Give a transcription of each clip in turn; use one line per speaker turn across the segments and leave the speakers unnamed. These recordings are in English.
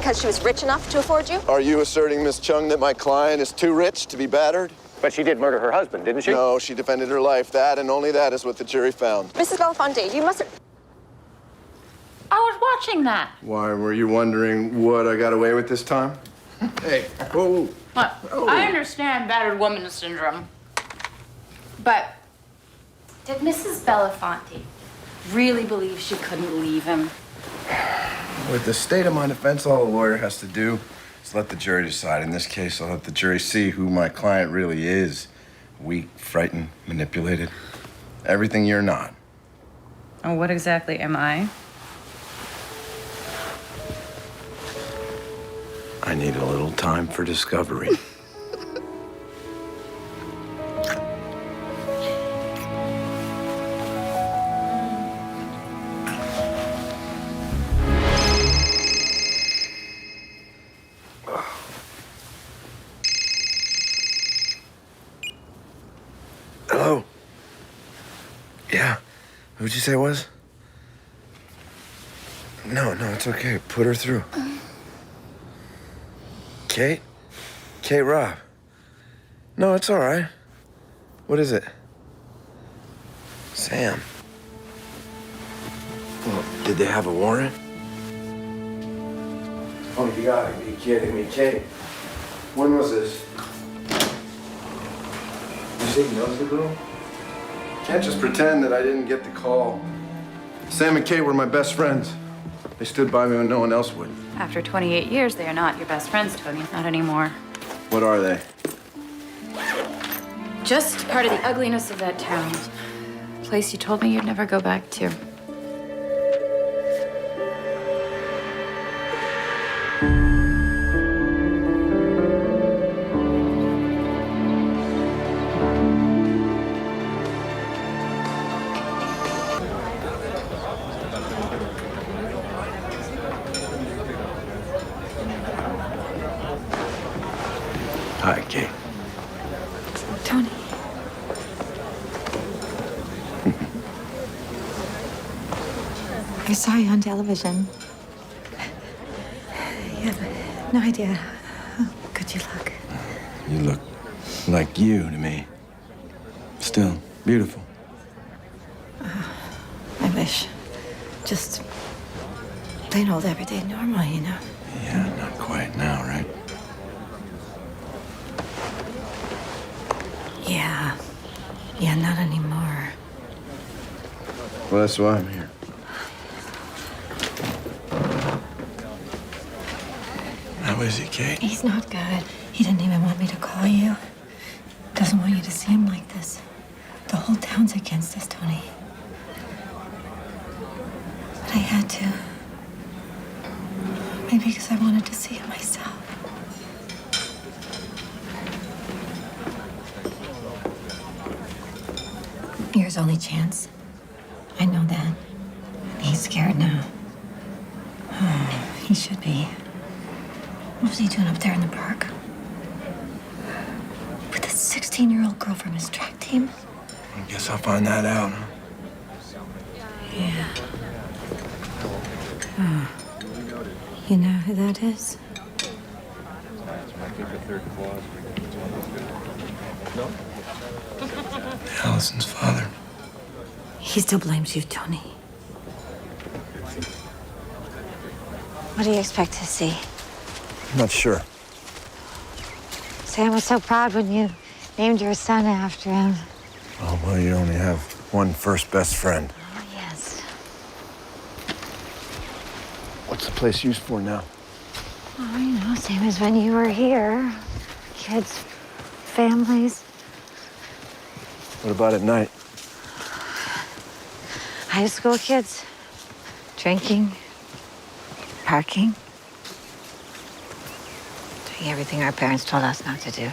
because she was rich enough to afford you?
Are you asserting, Miss Chung, that my client is too rich to be battered?
But she did murder her husband, didn't she?
No, she defended her life. That and only that is what the jury found.
Mrs. Belafonte, you mustn't...
I was watching that.
Why, were you wondering what I got away with this time? Hey, whoa.
Look, I understand battered woman syndrome. But did Mrs. Belafonte really believe she couldn't leave him?
With the state of my defense, all a lawyer has to do is let the jury decide. In this case, I'll let the jury see who my client really is. Weak, frightened, manipulated. Everything you're not.
Oh, what exactly am I?
I need a little time for discovery. Hello? Yeah. Who'd you say it was? No, it's okay. Put her through. Kate? Kate Robb. No, it's all right. What is it? Sam. Well, did they have a warrant? Oh, you gotta be kidding me, Kate. When was this? You say he knows the girl? Can't just pretend that I didn't get the call. Sam and Kate were my best friends. They stood by me when no one else would.
After 28 years, they are not your best friends, Tony. Not anymore.
What are they?
Just part of the ugliness of that town. Place you told me you'd never go back to.
Hi, Kate.
Tony.
I saw you on television. You have no idea how good you look.
You look like you to me. Still beautiful.
I wish. Just plain old everyday normal, you know?
Yeah, not quite now, right?
Yeah, not anymore.
Well, that's why I'm here. How is he, Kate?
He's not good. He didn't even want me to call you. Doesn't want you to see him like this. The whole town's against us, Tony. But I had to. Maybe because I wanted to see it myself. You're his only chance. I know that. He's scared now. Oh, he should be. What was he doing up there in the park? With a 16-year-old girl from his track team?
I guess I'll find that out, huh?
Yeah. Oh. You know who that is?
Alison's father.
He still blames you, Tony. What do you expect to see?
I'm not sure.
Sam was so proud when you named your son after him.
Oh, well, you only have one first best friend.
Oh, yes.
What's the place used for now?
Oh, you know, same as when you were here. Kids, families.
What about at night?
High school kids. Drinking. Parking. Doing everything our parents told us not to do.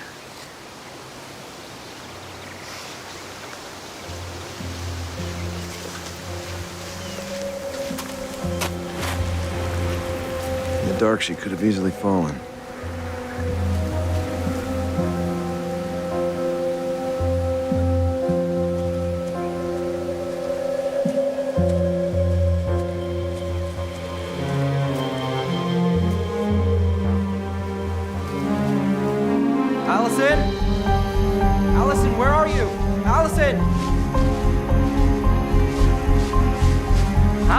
In the dark, she could have easily fallen.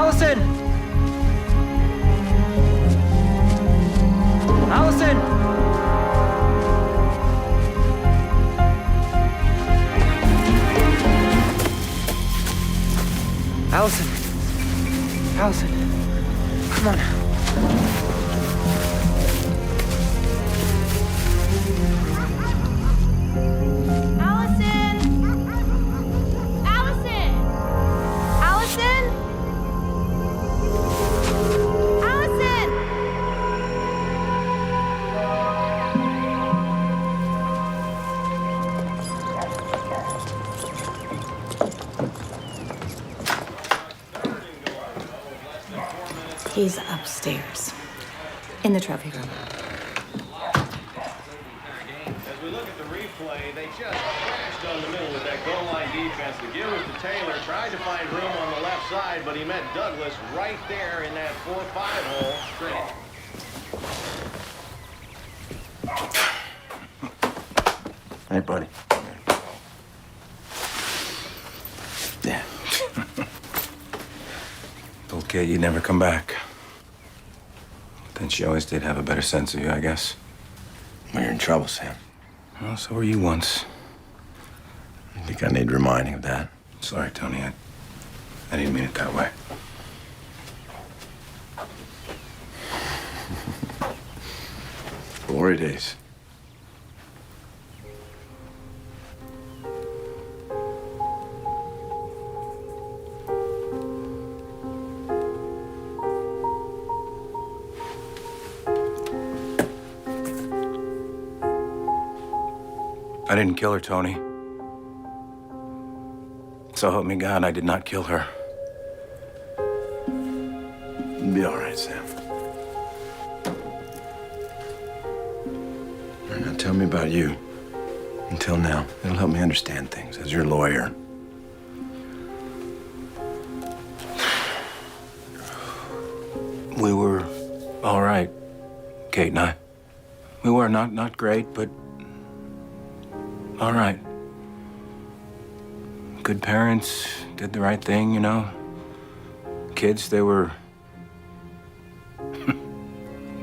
Alison! Alison! Alison! Alison! Come on.
Alison! Alison! Alison! Alison!
He's upstairs in the trophy room.
As we look at the replay, they just crashed on the middle with that goal line defense. The give was to Taylor, tried to find room on the left side, but he met Douglas right there in that 4-5 hole.
Hey, buddy. Yeah. Told Kate you'd never come back. Then she always did have a better sense of you, I guess. Well, you're in trouble, Sam. Well, so were you once. I think I need reminding of that. Sorry, Tony. I didn't mean it that way. Glory days. I didn't kill her, Tony. So help me God, I did not kill her. You'll be all right, Sam. All right, now tell me about you. Until now, it'll help me understand things as your lawyer. We were all right, Kate and I. We were not great, but all right. Good parents, did the right thing, you know. Kids, they were...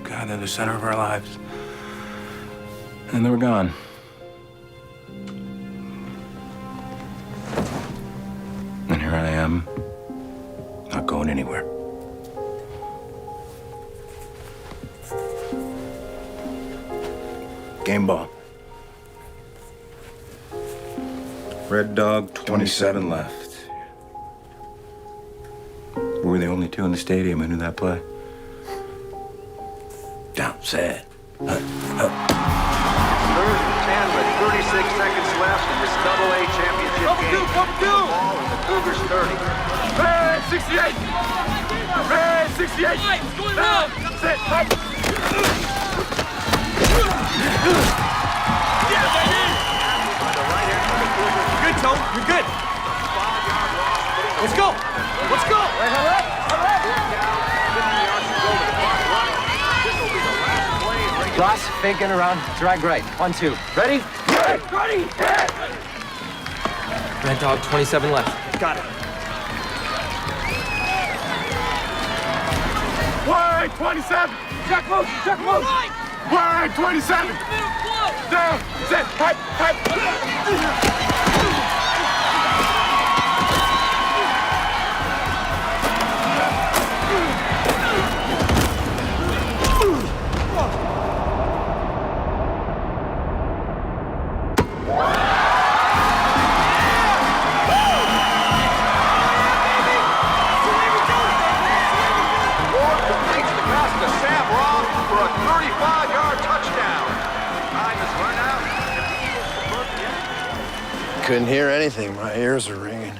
God, they're the center of our lives. And they were gone. And here I am, not going anywhere. Game ball. Red Dog, 27 left. We were the only two in the stadium who knew that play. Down, sad.
Third and 10 with 36 seconds left in this AA championship game. The ball in the Cougars 30.
Red 68! Red 68! What's going on? Sit, up! Yeah, baby! Good, Tone. You're good. Let's go. Let's go.
Ross, faking around, drag right. 1-2. Ready?
Ready!
Red Dog, 27 left.
Got it. Wide 27. Check loose. Check loose. Wide 27. Down. Sit. Hut.
Completes the pass to Sam Robb for a 35-yard touchdown. Time is run out, and the Eagles convert the end.
Couldn't hear anything. My ears are ringing.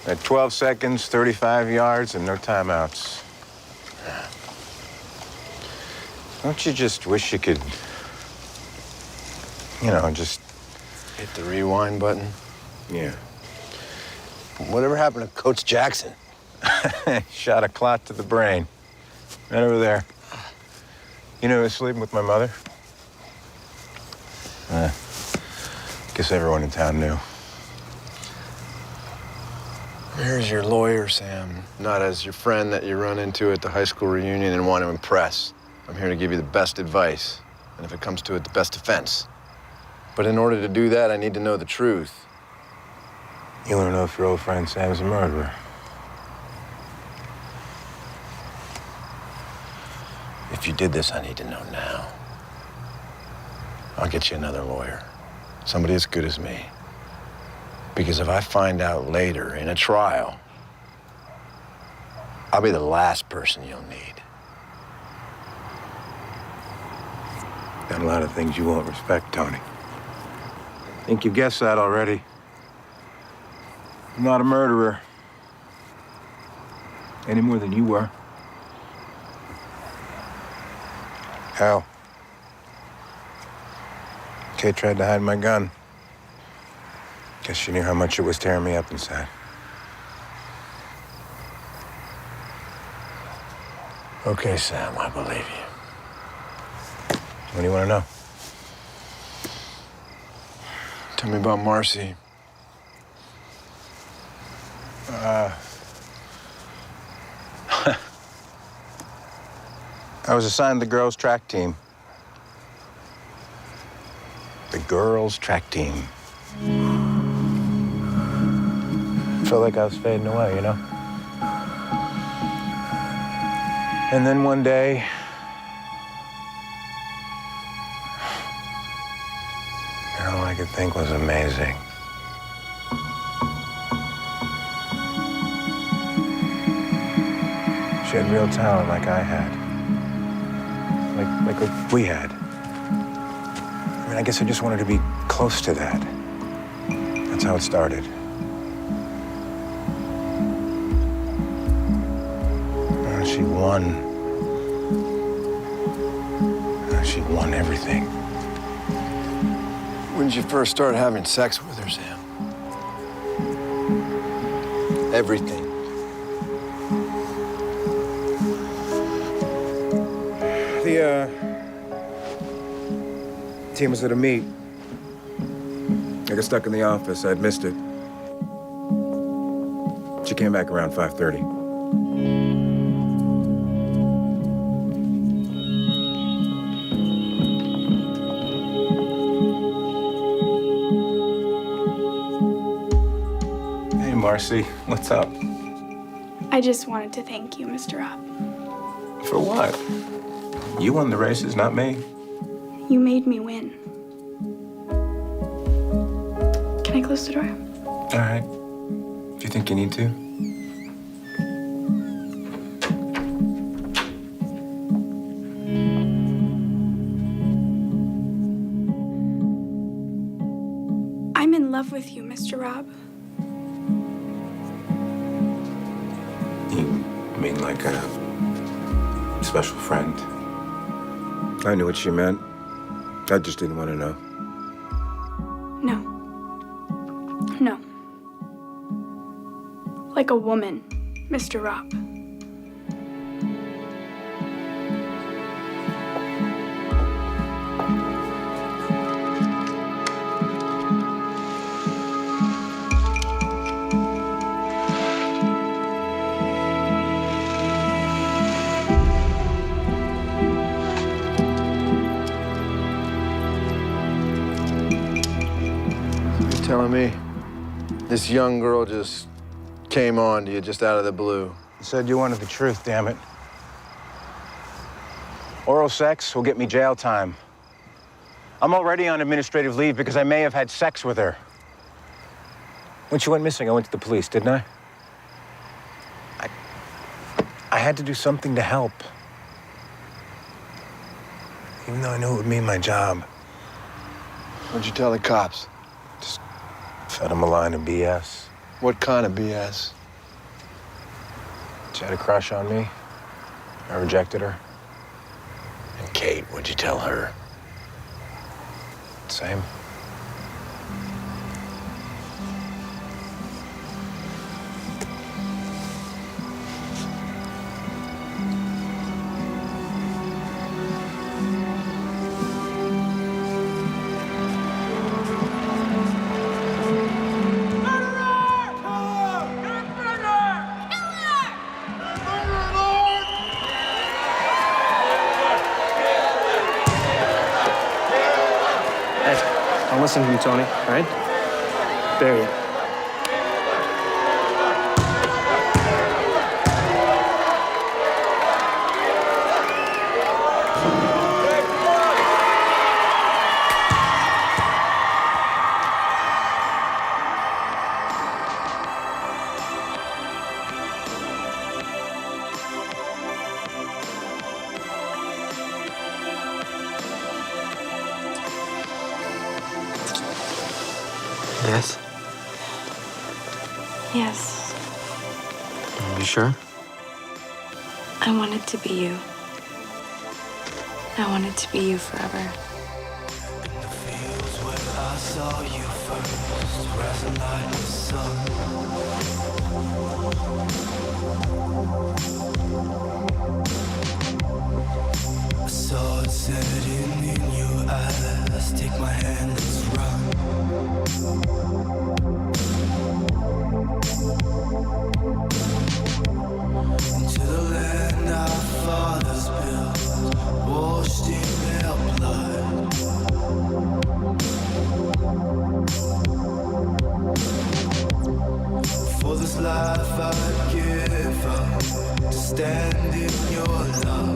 At 12 seconds, 35 yards, and no timeouts. Don't you just wish you could, you know, just hit the rewind button? Yeah. Whatever happened to Coach Jackson? Shot a clot to the brain. Right over there. You know who was sleeping with my mother? Guess everyone in town knew. Here's your lawyer, Sam. Not as your friend that you run into at the high school reunion and want to impress. I'm here to give you the best advice, and if it comes to it, the best defense. But in order to do that, I need to know the truth.
You want to know if your old friend Sam's a murderer?
If you did this, I need to know now. I'll get you another lawyer. Somebody as good as me. Because if I find out later in a trial, I'll be the last person you'll need.
Got a lot of things you won't respect, Tony. Think you guessed that already. I'm not a murderer. Any more than you were. Hell. Kate tried to hide my gun. Guess she knew how much it was tearing me up inside.
Okay, Sam, I believe you.
What do you want to know?
Tell me about Marcy.
I was assigned the girls' track team. The girls' track team. Felt like I was fading away, you know? And then one day, and all I could think was amazing. She had real talent like I had. Like what we had. I mean, I guess I just wanted to be close to that. That's how it started. And she won. And she won everything.
When did you first start having sex with her, Sam? Everything.
The team was at a meet. I got stuck in the office. I'd missed it. She came back around 5:30. Hey, Marcy, what's up?
I just wanted to thank you, Mr. Robb.
For what? You won the races, not me.
You made me win. Can I close the door?
All right. If you think you need to.
I'm in love with you, Mr. Robb.
You mean like a special friend? I knew what she meant. I just didn't want to know.
No. No. Like a woman, Mr. Robb.
Telling me this young girl just came on to you just out of the blue.
You said you wanted the truth, damn it. Oral sex will get me jail time. I'm already on administrative leave because I may have had sex with her. When she went missing, I went to the police, didn't I? I had to do something to help. Even though I knew it would mean my job.
What'd you tell the cops?
Just fed them a line of BS.
What kind of BS?
She had a crush on me. I rejected her.
And Kate, what'd you tell her?
Same.
Listen to me, Tony, all right? Bury it. Yes?
Yes.
Are you sure?
I wanted to be you. I wanted to be you forever.
The fields where I saw you first, rising like the sun. I saw it setting in your eyes. Take my hand, let's run. Into the land our fathers built, washed in their blood. For this life I'd give up, to stand in your love.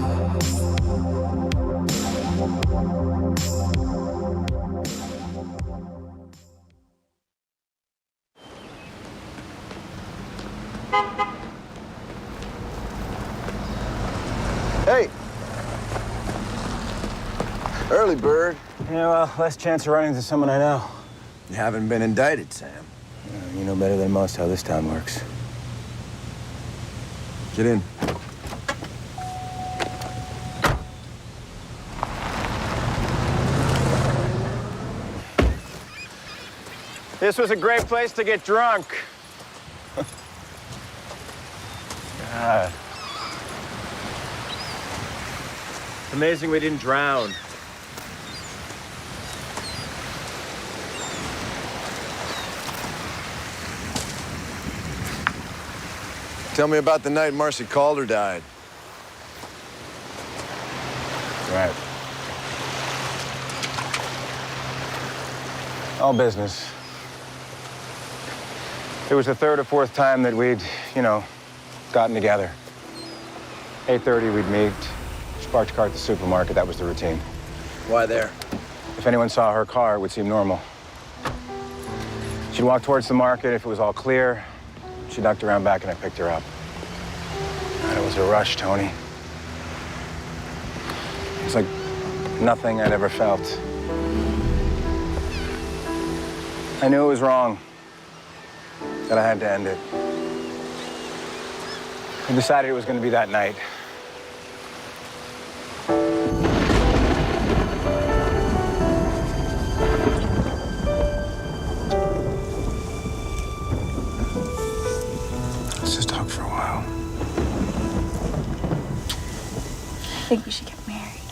Hey! Early bird.
Yeah, well, less chance of running into someone I know.
You haven't been indicted, Sam.
You know better than most how this town works.
Get in.
This was a great place to get drunk. God. It's amazing we didn't drown.
Tell me about the night Marcy Calder died.
Right. All business. It was the third or fourth time that we'd, gotten together. 8:30 we'd meet, parked car at the supermarket. That was the routine.
Why there?
If anyone saw her car, it would seem normal. She'd walk towards the market. If it was all clear, she ducked around back and I picked her up. And it was a rush, Tony. It was like nothing I'd ever felt. I knew it was wrong, that I had to end it. I decided it was going to be that night. Let's just talk for a while.
I think we should get married.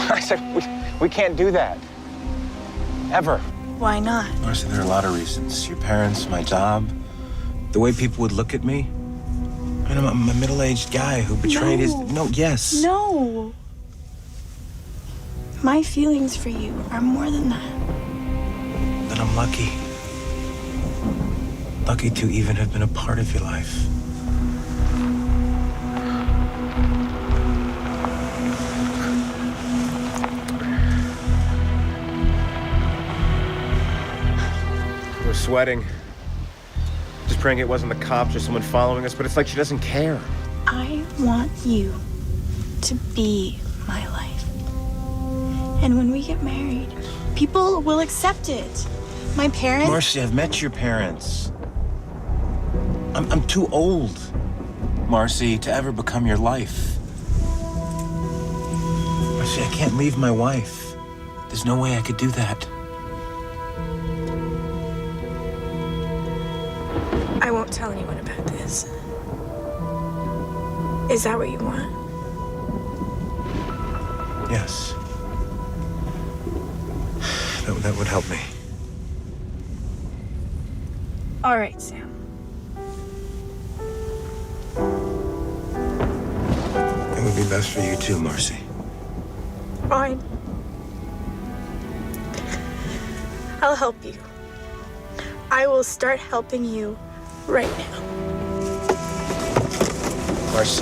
I said, we can't do that. Ever.
Why not?
Marcy, there are a lot of reasons. Your parents, my job, the way people would look at me. I mean, I'm a middle-aged guy who betrayed his... No, yes.
No. My feelings for you are more than that.
Then I'm lucky. Lucky to even have been a part of your life. We're sweating. Just praying it wasn't the cops or someone following us, but it's like she doesn't care.
I want you to be my life. And when we get married, people will accept it. My parents...
Marcy, I've met your parents. I'm too old, Marcy, to ever become your life. Marcy, I can't leave my wife. There's no way I could do that.
I won't tell anyone about this. Is that what you want?
Yes. That would help me.
All right, Sam.
It would be best for you too, Marcy.
Fine. I'll help you. I will start helping you right now.
Of course.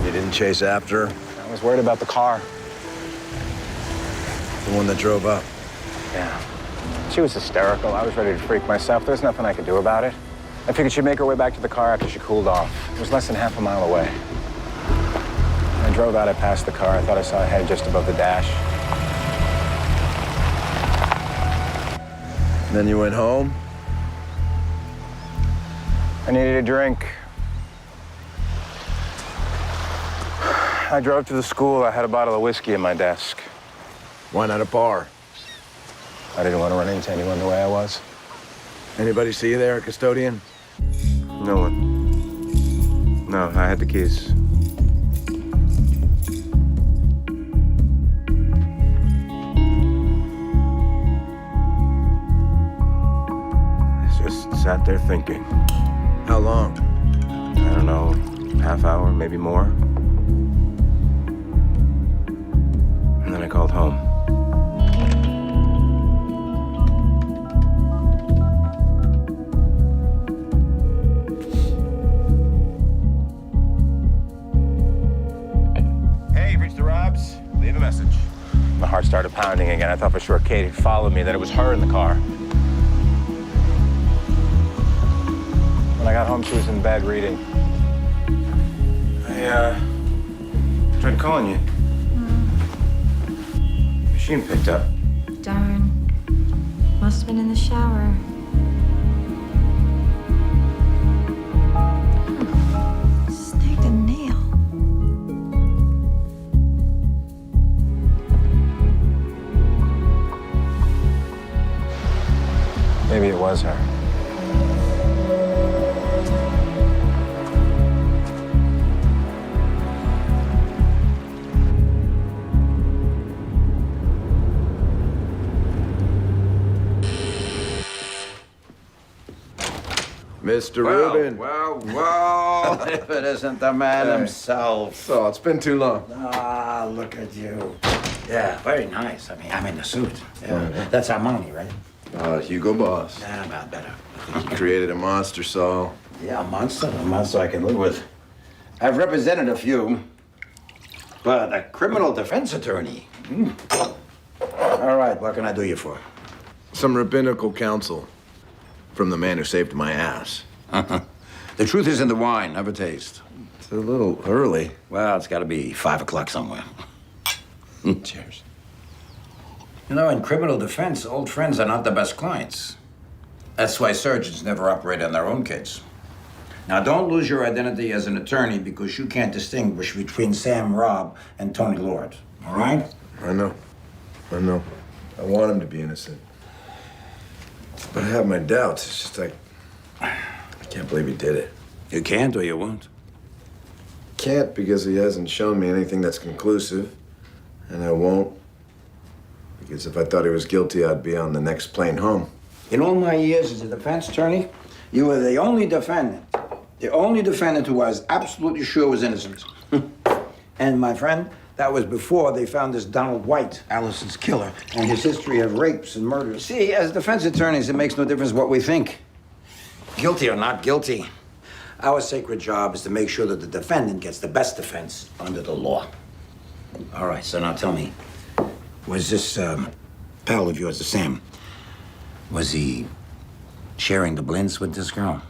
You didn't chase after her?
I was worried about the car.
The one that drove up?
Yeah. She was hysterical. I was ready to freak myself. There was nothing I could do about it. I figured she'd make her way back to the car after she cooled off. It was less than half a mile away. When I drove out, I passed the car. I thought I saw a head just above the dash.
And then you went home?
I needed a drink. I drove to the school. I had a bottle of whiskey in my desk.
Why not a bar?
I didn't want to run into anyone the way I was.
Anybody see you there, custodian?
No one. No, I had the keys. Just sat there thinking.
How long?
I don't know, half hour, maybe more. And then I called home. Hey, reached the Robbs. Leave a message. My heart started pounding again. I thought for sure Kate had followed me, that it was her in the car. When I got home, she was in bed reading. I tried calling you. Machine picked up.
Darn. Must have been in the shower. Snagged a nail.
Maybe it was her.
Mr. Rubin.
Well, if it isn't the man himself.
So, it's been too long.
Ah, look at you. Yeah, very nice. I mean, I'm in the suit. Yeah. That's Armani, right?
Hugo Boss.
Yeah, about better.
He created a monster, Saul.
Yeah, a monster I can live with. I've represented a few, but a criminal defense attorney. All right, what can I do you for?
Some rabbinical counsel from the man who saved my ass.
The truth is in the wine. Have a taste.
It's a little early.
Well, it's got to be 5 o'clock somewhere.
Cheers.
You know, in criminal defense, old friends are not the best clients. That's why surgeons never operate on their own kids. Now, don't lose your identity as an attorney because you can't distinguish between Sam Robb and Tony Lord, all right?
I know. I want him to be innocent. But I have my doubts. It's just like, I can't believe he did it.
You can't or you won't.
Can't because he hasn't shown me anything that's conclusive. And I won't. Because if I thought he was guilty, I'd be on the next plane home.
In all my years as a defense attorney, you were the only defendant who was absolutely sure was innocent. And my friend, that was before they found this Donald White, Alison's killer, and his history of rapes and murders. See, as defense attorneys, it makes no difference what we think. Guilty or not guilty. Our sacred job is to make sure that the defendant gets the best defense under the law. All right, so now tell me, was this pal of yours, the Sam, was he sharing the blintz with this girl?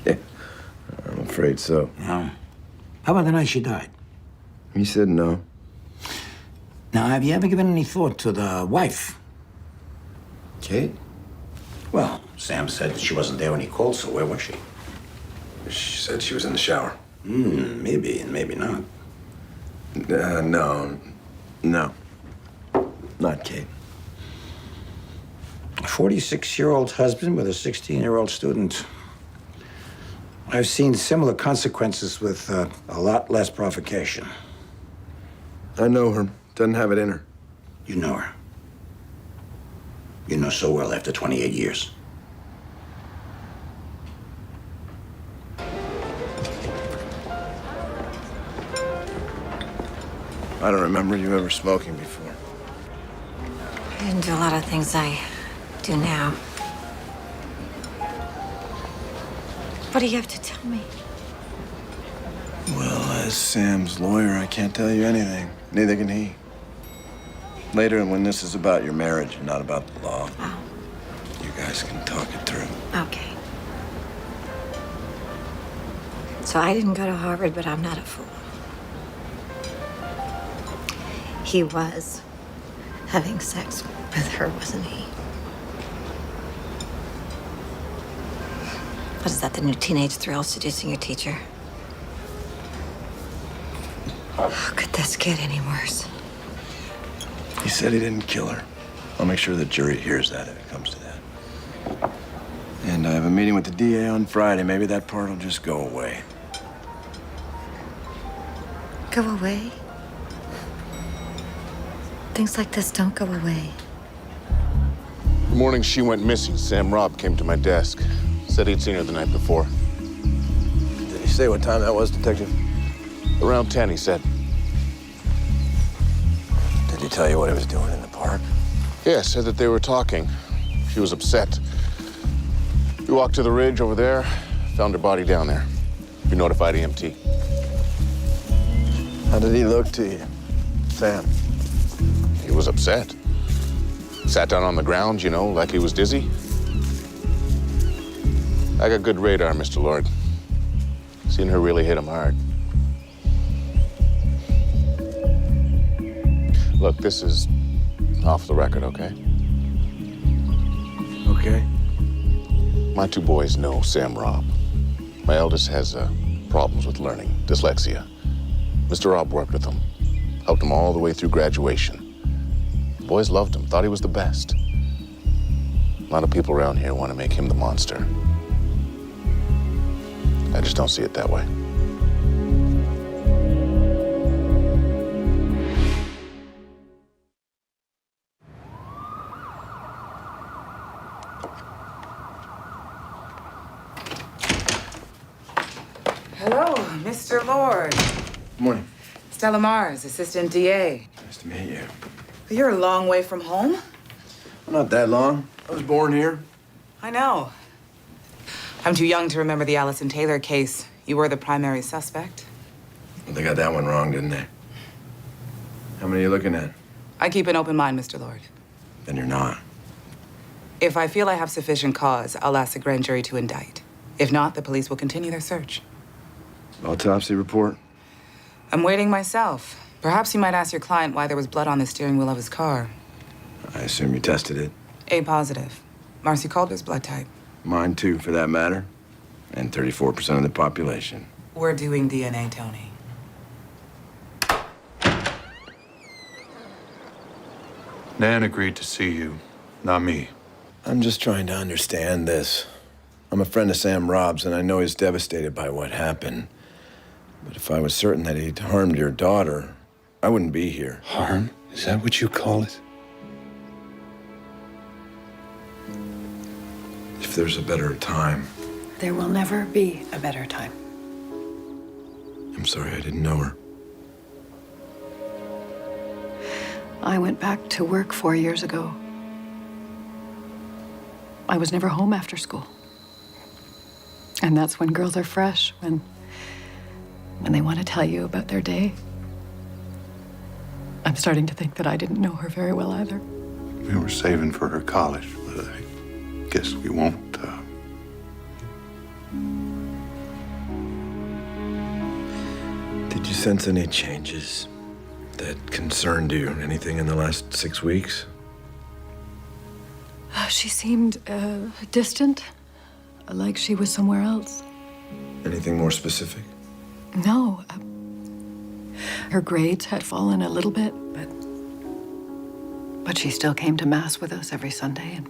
Yeah, I'm afraid so.
No. How about the night she died?
He said no.
Now, have you ever given any thought to the wife?
Kate?
Well, Sam said that she wasn't there when he called, so where was she?
She said she was in the shower.
Maybe and maybe not.
No. Not Kate.
A 46-year-old husband with a 16-year-old student. I've seen similar consequences with a lot less provocation.
I know her. Doesn't have it in her.
You know her. You know so well after 28 years.
I don't remember you ever smoking before.
I didn't do a lot of things I do now. What do you have to tell me?
Well, as Sam's lawyer, I can't tell you anything. Neither can he. Later, when this is about your marriage and not about the law, you guys can talk it through.
Okay. So I didn't go to Harvard, but I'm not a fool. He was having sex with her, wasn't he? What is that, the new teenage thrill, seducing your teacher? How could this get any worse?
He said he didn't kill her. I'll make sure the jury hears that if it comes to that. And I have a meeting with the DA on Friday. Maybe that part will just go away.
Go away? Things like this don't go away.
The morning she went missing, Sam Robb came to my desk. Said he'd seen her the night before.
Did he say what time that was, Detective?
Around 10, he said.
Did he tell you what he was doing in the park?
Yeah, said that they were talking. She was upset. We walked to the ridge over there, found her body down there. We notified EMT.
How did he look to you, Sam?
He was upset. Sat down on the ground, you know, like he was dizzy. I got good radar, Mr. Lord. Seen her really hit him hard. Look, this is off the record, okay?
Okay.
My two boys know Sam Robb. My eldest has problems with learning, dyslexia. Mr. Robb worked with him, helped him all the way through graduation. The boys loved him, thought he was the best. A lot of people around here want to make him the monster. I just don't see it that way.
Hello, Mr. Lord.
Good morning.
Stella Mars, Assistant DA.
Nice to meet you.
You're a long way from home.
Not that long. I was born here.
I know. I'm too young to remember the Alison Taylor case. You were the primary suspect.
Well, they got that one wrong, didn't they? How many are you looking at?
I keep an open mind, Mr. Lord.
Then you're not.
If I feel I have sufficient cause, I'll ask the grand jury to indict. If not, the police will continue their search.
Autopsy report?
I'm waiting myself. Perhaps you might ask your client why there was blood on the steering wheel of his car.
I assume you tested it.
A positive. Marcy Calder's blood type.
Mine too, for that matter. And 34% of the population.
We're doing DNA, Tony.
Nan agreed to see you, not me.
I'm just trying to understand this. I'm a friend of Sam Robb's, and I know he's devastated by what happened. But if I was certain that he'd harmed your daughter, I wouldn't be here.
Harm? Is that what you call it?
If there's a better time.
There will never be a better time.
I'm sorry I didn't know her.
I went back to work 4 years ago. I was never home after school. And that's when girls are fresh, when they want to tell you about their day. I'm starting to think that I didn't know her very well either.
We were saving for her college, but I guess we won't.
Did you sense any changes that concerned you? Anything in the last 6 weeks?
She seemed distant, like she was somewhere else.
Anything more specific?
No. Her grades had fallen a little bit, but she still came to Mass with us every Sunday, and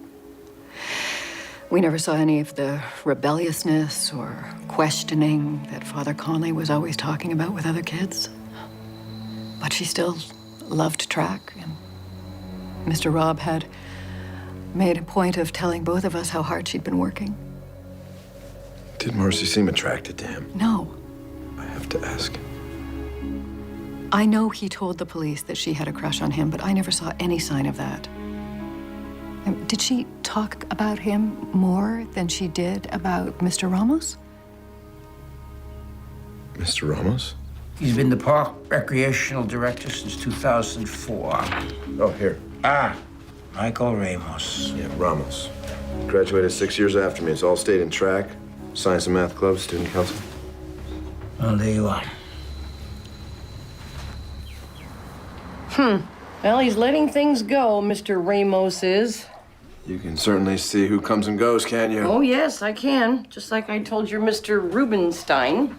we never saw any of the rebelliousness or questioning that Father Conley was always talking about with other kids. But she still loved track, and Mr. Robb had made a point of telling both of us how hard she'd been working.
Did Marcy seem attracted to him?
No.
I have to ask.
I know he told the police that she had a crush on him, but I never saw any sign of that. Did she talk about him more than she did about Mr. Ramos?
Mr. Ramos?
He's been the park recreational director since 2004.
Oh, here.
Michael Ramos.
Yeah, Ramos. Graduated 6 years after me. It's all stayed in track. Science and math club, student council.
Well, there you are.
Well, he's letting things go, Mr. Ramos is.
You can certainly see who comes and goes, can't you?
Oh, yes, I can. Just like I told your Mr. Rubenstein.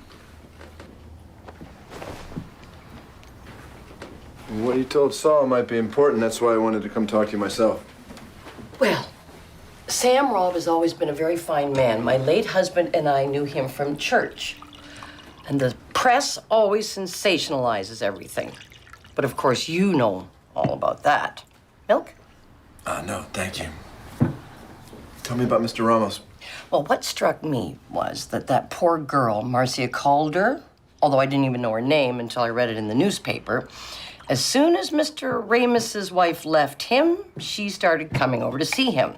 What you told Saul might be important. That's why I wanted to come talk to you myself.
Well, Sam Robb has always been a very fine man. My late husband and I knew him from church. And the press always sensationalizes everything. But of course, you know all about that. Milk?
No, thank you. Tell me about Mr. Ramos.
Well, what struck me was that poor girl, Marcia Calder, although I didn't even know her name until I read it in the newspaper, as soon as Mr. Ramos's wife left him, she started coming over to see him.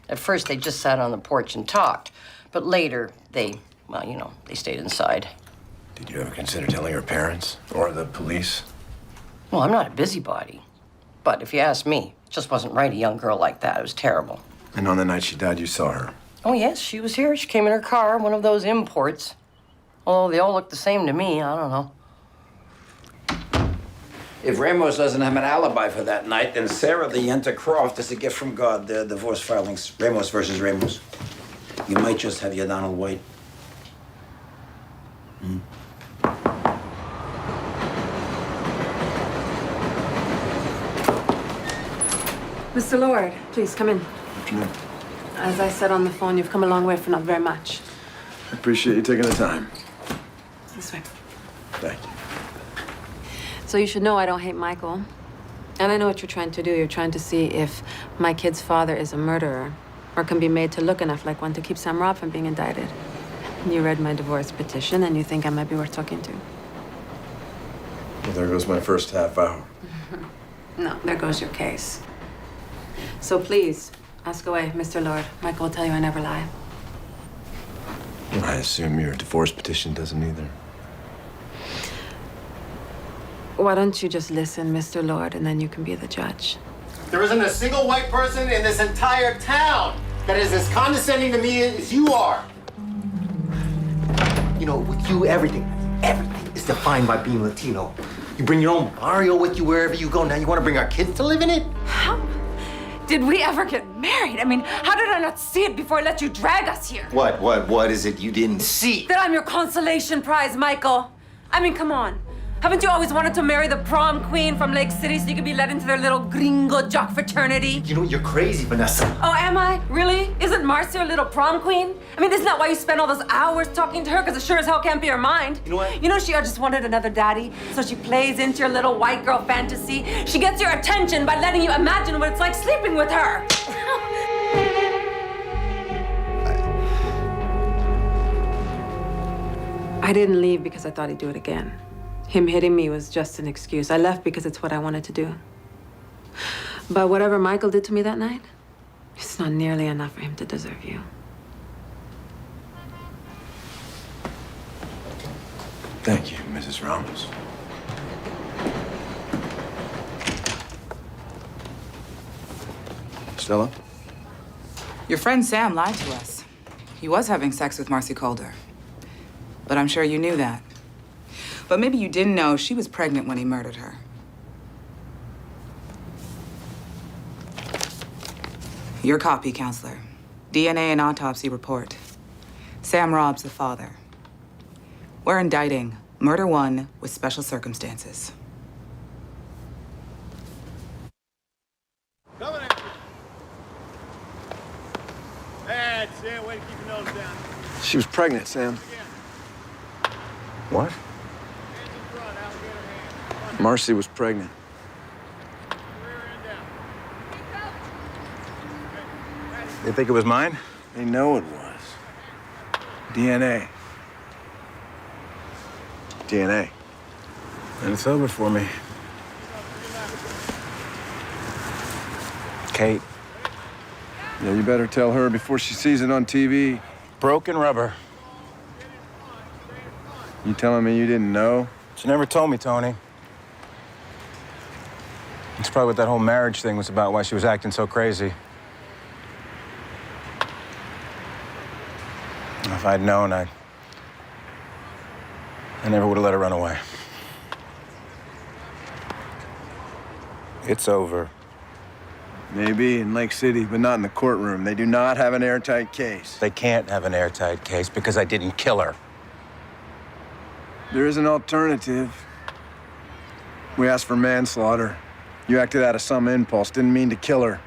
At first, they just sat on the porch and talked. But later, they stayed inside.
Did you ever consider telling her parents or the police?
Well, I'm not a busybody. But if you ask me, it just wasn't right, a young girl like that. It was terrible.
And on the night she died, you saw her?
Oh, yes, she was here. She came in her car, one of those imports. Although they all look the same to me, I don't know.
If Ramos doesn't have an alibi for that night, then Sarah the Yenta Croft is a gift from God, the divorce filings. Ramos versus Ramos. You might just have your Donald White.
Mr. Lord, please come in.
Afternoon.
As I said on the phone, you've come a long way for not very much.
I appreciate you taking the time.
This way.
Thank you.
So you should know I don't hate Michael. And I know what you're trying to do. You're trying to see if my kid's father is a murderer or can be made to look enough like one to keep Sam Robb from being indicted. You read my divorce petition and you think I might be worth talking to.
Well, there goes my first half hour.
No, there goes your case. So please, ask away, Mr. Lord. Michael will tell you I never lie.
Well, I assume your divorce petition doesn't either.
Why don't you just listen, Mr. Lord, and then you can be the judge.
There isn't a single white person in this entire town that is as condescending to me as you are. You know, with you, everything is defined by being Latino. You bring your own barrio with you wherever you go. Now you want to bring our kids to live in it?
How did we ever get married? I mean, how did I not see it before I let you drag us here?
What is it you didn't see?
That I'm your consolation prize, Michael. I mean, come on. Haven't you always wanted to marry the prom queen from Lake City so you could be let into their little gringo jock fraternity?
You know, you're crazy, Vanessa.
Oh, am I? Really? Isn't Marcia a little prom queen? I mean, isn't that why you spend all those hours talking to her? Because it sure as hell can't be her mind.
You know what?
You know she just wanted another daddy, so she plays into your little white girl fantasy. She gets your attention by letting you imagine what it's like sleeping with her. I didn't leave because I thought he'd do it again. Him hitting me was just an excuse. I left because it's what I wanted to do. But whatever Michael did to me that night, it's not nearly enough for him to deserve you.
Thank you, Mrs. Ramos. Stella?
Your friend Sam lied to us. He was having sex with Marcy Calder. But I'm sure you knew that. But maybe you didn't know she was pregnant when he murdered her. Your copy, counselor. DNA and autopsy report. Sam Robb's the father. We're indicting murder one with special circumstances.
That's it. Way to keep your nose down.
She was pregnant, Sam. What? Marcy was pregnant.
They think it was mine?
They know it was. DNA.
DNA.
And it's over for me.
Kate.
Yeah, you better tell her before she sees it on TV.
Broken rubber.
You telling me you didn't know?
She never told me, Tony. It's probably what that whole marriage thing was about, why she was acting so crazy. If I'd known, I never would have let her run away. It's over.
Maybe in Lake City, but not in the courtroom. They do not have an airtight case.
They can't have an airtight case because I didn't kill her.
There is an alternative. We asked for manslaughter. You acted out of some impulse, didn't mean to kill her.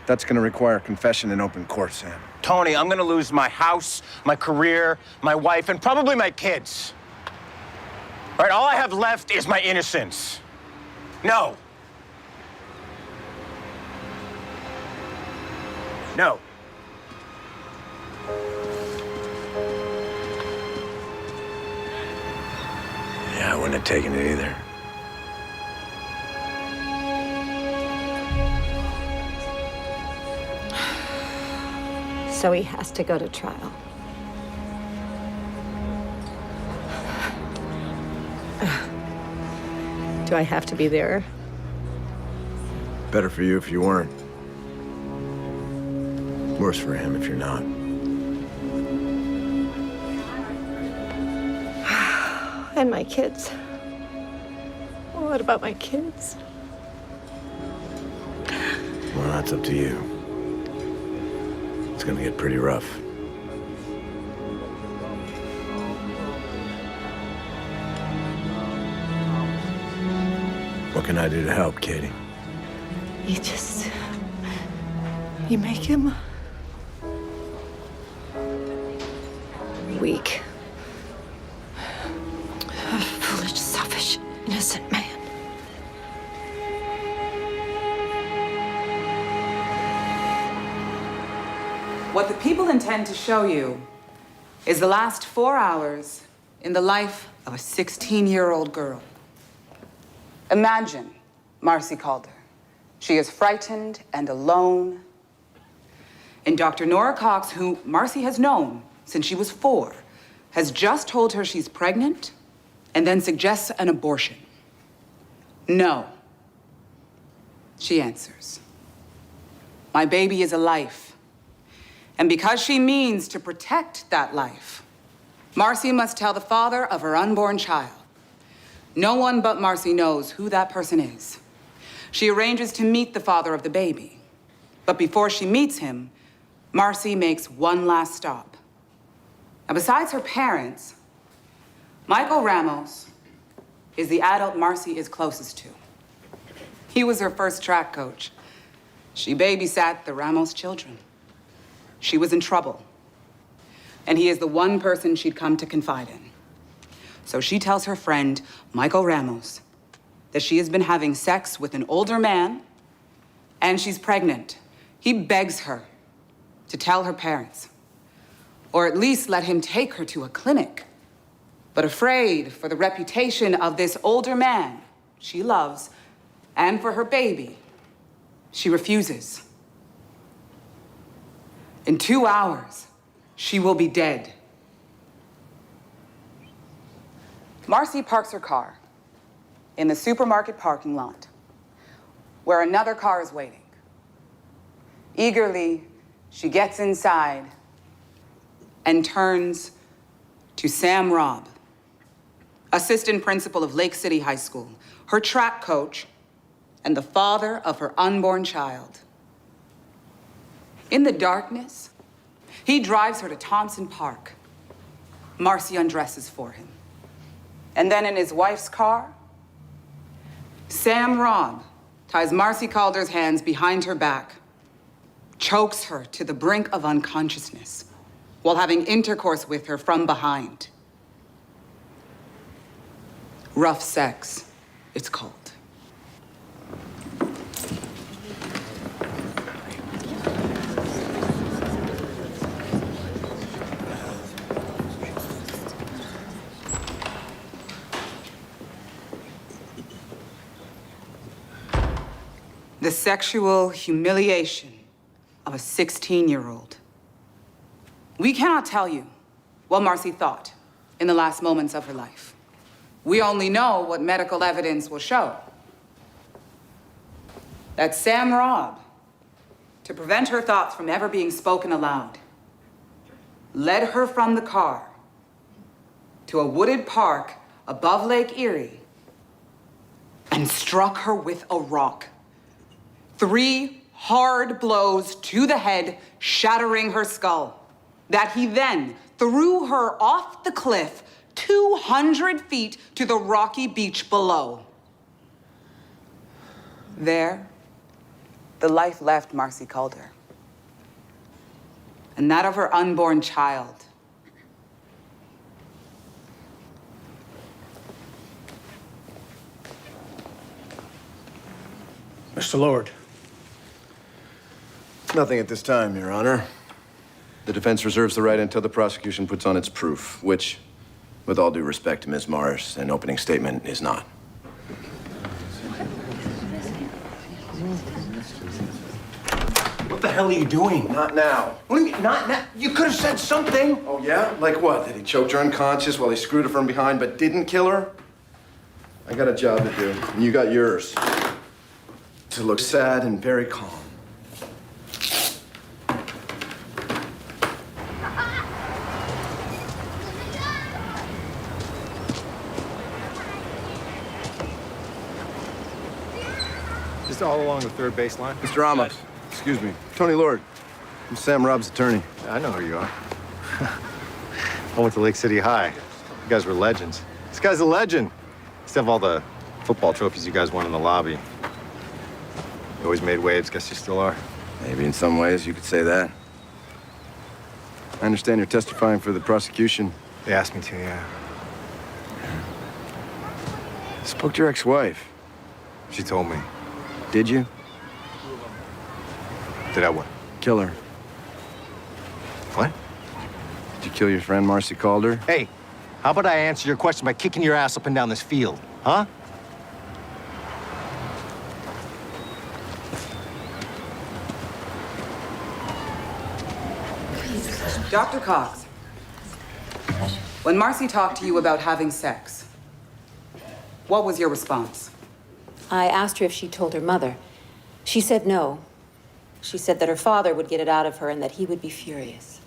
That's gonna require confession in open court, Sam.
Tony, I'm gonna lose my house, my career, my wife, and probably my kids. All right, all I have left is my innocence. No. No.
Yeah, I wouldn't have taken it either.
So he has to go to trial. Do I have to be there?
Better for you if you weren't. Worse for him if you're not.
And my kids. What about my kids?
Well, that's up to you. It's gonna get pretty rough. What can I do to help, Katie?
You make him weak. A foolish, selfish, innocent man.
What the people intend to show you is the last 4 hours in the life of a 16-year-old girl. Imagine Marcy Calder. She is frightened and alone. And Dr. Nora Cox, who Marcy has known since she was 4, has just told her she's pregnant and then suggests an abortion. No. She answers, my baby is a life. And because she means to protect that life, Marcy must tell the father of her unborn child. No one but Marcy knows who that person is. She arranges to meet the father of the baby. But before she meets him, Marcy makes one last stop. Now, besides her parents, Michael Ramos is the adult Marcy is closest to. He was her first track coach. She babysat the Ramos children. She was in trouble. And he is the one person she'd come to confide in. So she tells her friend, Michael Ramos, that she has been having sex with an older man and she's pregnant. He begs her to tell her parents, or at least let him take her to a clinic. But afraid for the reputation of this older man she loves and for her baby, she refuses. In 2 hours, she will be dead. Marcy parks her car in the supermarket parking lot where another car is waiting. Eagerly, she gets inside and turns to Sam Robb, assistant principal of Lake City High School, her track coach, and the father of her unborn child. In the darkness, he drives her to Thompson Park. Marcy undresses for him. And then in his wife's car, Sam Robb ties Marcy Calder's hands behind her back, chokes her to the brink of unconsciousness while having intercourse with her from behind. Rough sex, it's called. The sexual humiliation of a 16-year-old. We cannot tell you what Marcy thought in the last moments of her life. We only know what medical evidence will show. That Sam Robb, to prevent her thoughts from ever being spoken aloud, led her from the car to a wooded park above Lake Erie and struck her with a rock. 3 hard blows to the head, shattering her skull. That he then threw her off the cliff 200 feet to the rocky beach below. There, the life left Marcy Calder. And that of her unborn child.
Mr. Lord.
Nothing at this time, Your Honor. The defense reserves the right until the prosecution puts on its proof, which, with all due respect to Ms. Morris, an opening statement is not.
What the hell are you doing?
Not now.
What do you mean, not now? You could have said something.
Oh, yeah? Like what? That he choked her unconscious while he screwed her from behind but didn't kill her? I got a job to do, and you got yours. To look sad and very calm.
Just all along the third baseline?
Mr. Ramos, excuse me. Tony Lord. I'm Sam Robb's attorney.
I know who you are. I went to Lake City High. You guys were legends. This guy's a legend. Instead of all the football trophies you guys won in the lobby. You always made waves. Guess you still are.
Maybe in some ways you could say that. I understand you're testifying for the prosecution.
They asked me to, yeah.
Spoke to your ex-wife.
She told me.
Did you?
Did I what?
Kill her.
What?
Did you kill your friend Marcy Calder?
Hey, how about I answer your question by kicking your ass up and down this field, huh?
Dr. Cox, when Marcy talked to you about having sex, what was your response?
I asked her if she told her mother. She said no. She said that her father would get it out of her and that he would be furious.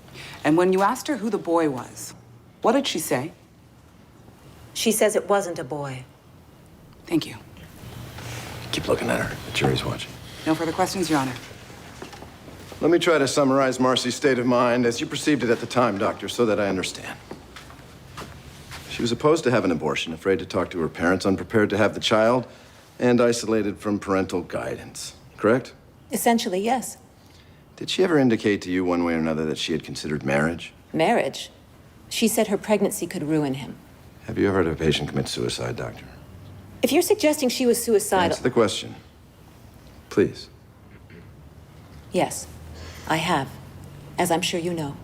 And when you asked her who the boy was, what did she say?
She says it wasn't a boy.
Thank you.
Keep looking at her. The jury's watching.
No further questions, Your Honor.
Let me try to summarize Marcy's state of mind as you perceived it at the time, Doctor, so that I understand. She was opposed to have an abortion, afraid to talk to her parents, unprepared to have the child, and isolated from parental guidance. Correct?
Essentially, yes.
Did she ever indicate to you one way or another that she had considered marriage?
Marriage? She said her pregnancy could ruin him.
Have you ever had a patient commit suicide, Doctor?
If you're suggesting she was suicidal...
Answer the question. Please.
Yes, I have. As I'm sure you know.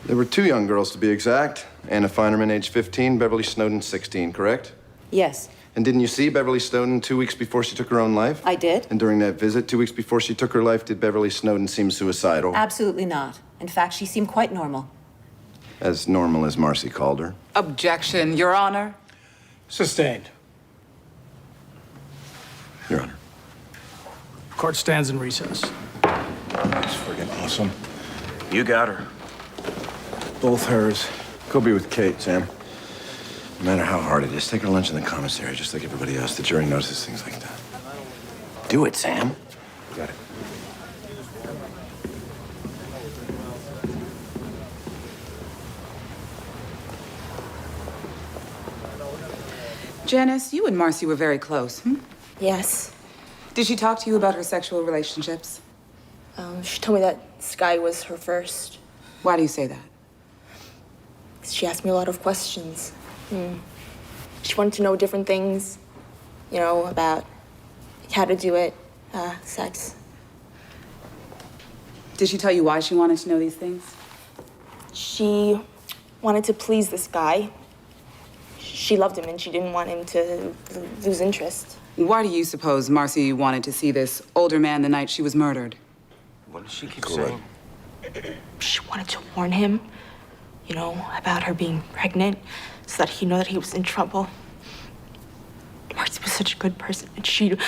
There were 2 young girls, to be exact. Anna Feinerman, age 15, Beverly Snowden, 16, correct?
Yes.
And didn't you see Beverly Snowden 2 weeks before she took her own life?
I did.
And during that visit, 2 weeks before she took her life, did Beverly Snowden seem suicidal?
Absolutely not. In fact, she seemed quite normal.
As normal as Marcy Calder?
Objection, Your Honor.
Sustained.
Your Honor.
Court stands in recess.
That's friggin' awesome. You got her. Both hers. Go be with Kate, Sam. No matter how hard it is, take her lunch in the commissary, just like everybody else. The jury notices things like that. Do it, Sam. Got it.
Janice, you and Marcy were very close, hmm?
Yes.
Did she talk to you about her sexual relationships?
She told me that Sky was her first.
Why do you say that?
She asked me a lot of questions. She wanted to know different things, you know, about how to do it, sex.
Did she tell you why she wanted to know these things?
She wanted to please this guy. she loved him and she didn't want him to lose interest.
Why do you suppose Marcy wanted to see this older man the night she was murdered?
What does she keep saying?
She wanted to warn him, you know, about her being pregnant so that he knew that he was in trouble. Marcy was such a good person and she'd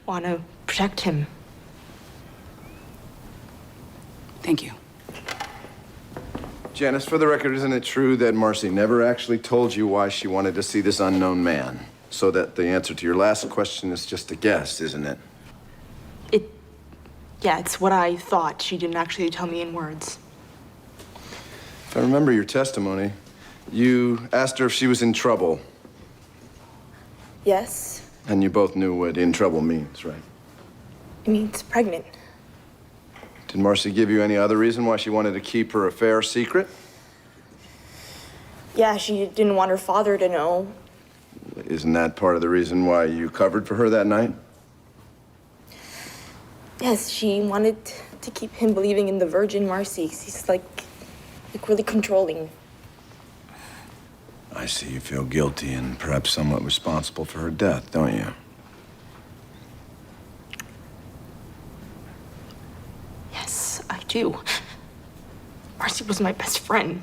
want to protect him.
Thank you.
Janice, for the record, isn't it true that Marcy never actually told you why she wanted to see this unknown man? So that the answer to your last question is just a guess, isn't it?
Yeah, it's what I thought. She didn't actually tell me in words.
If I remember your testimony, you asked her if she was in trouble.
Yes,
And you both knew what in trouble means, right?
it means pregnant.
Did Marcy give you any other reason why she wanted to keep her affair secret?
Yeah, she didn't want her father to know.
Isn't that part of the reason why you covered for her that night?
Yes, she wanted to keep him believing in the Virgin Marcy. He's like really controlling.
I see you feel guilty and perhaps somewhat responsible for her death, don't you?
Yes, I do. Marcy was my best friend.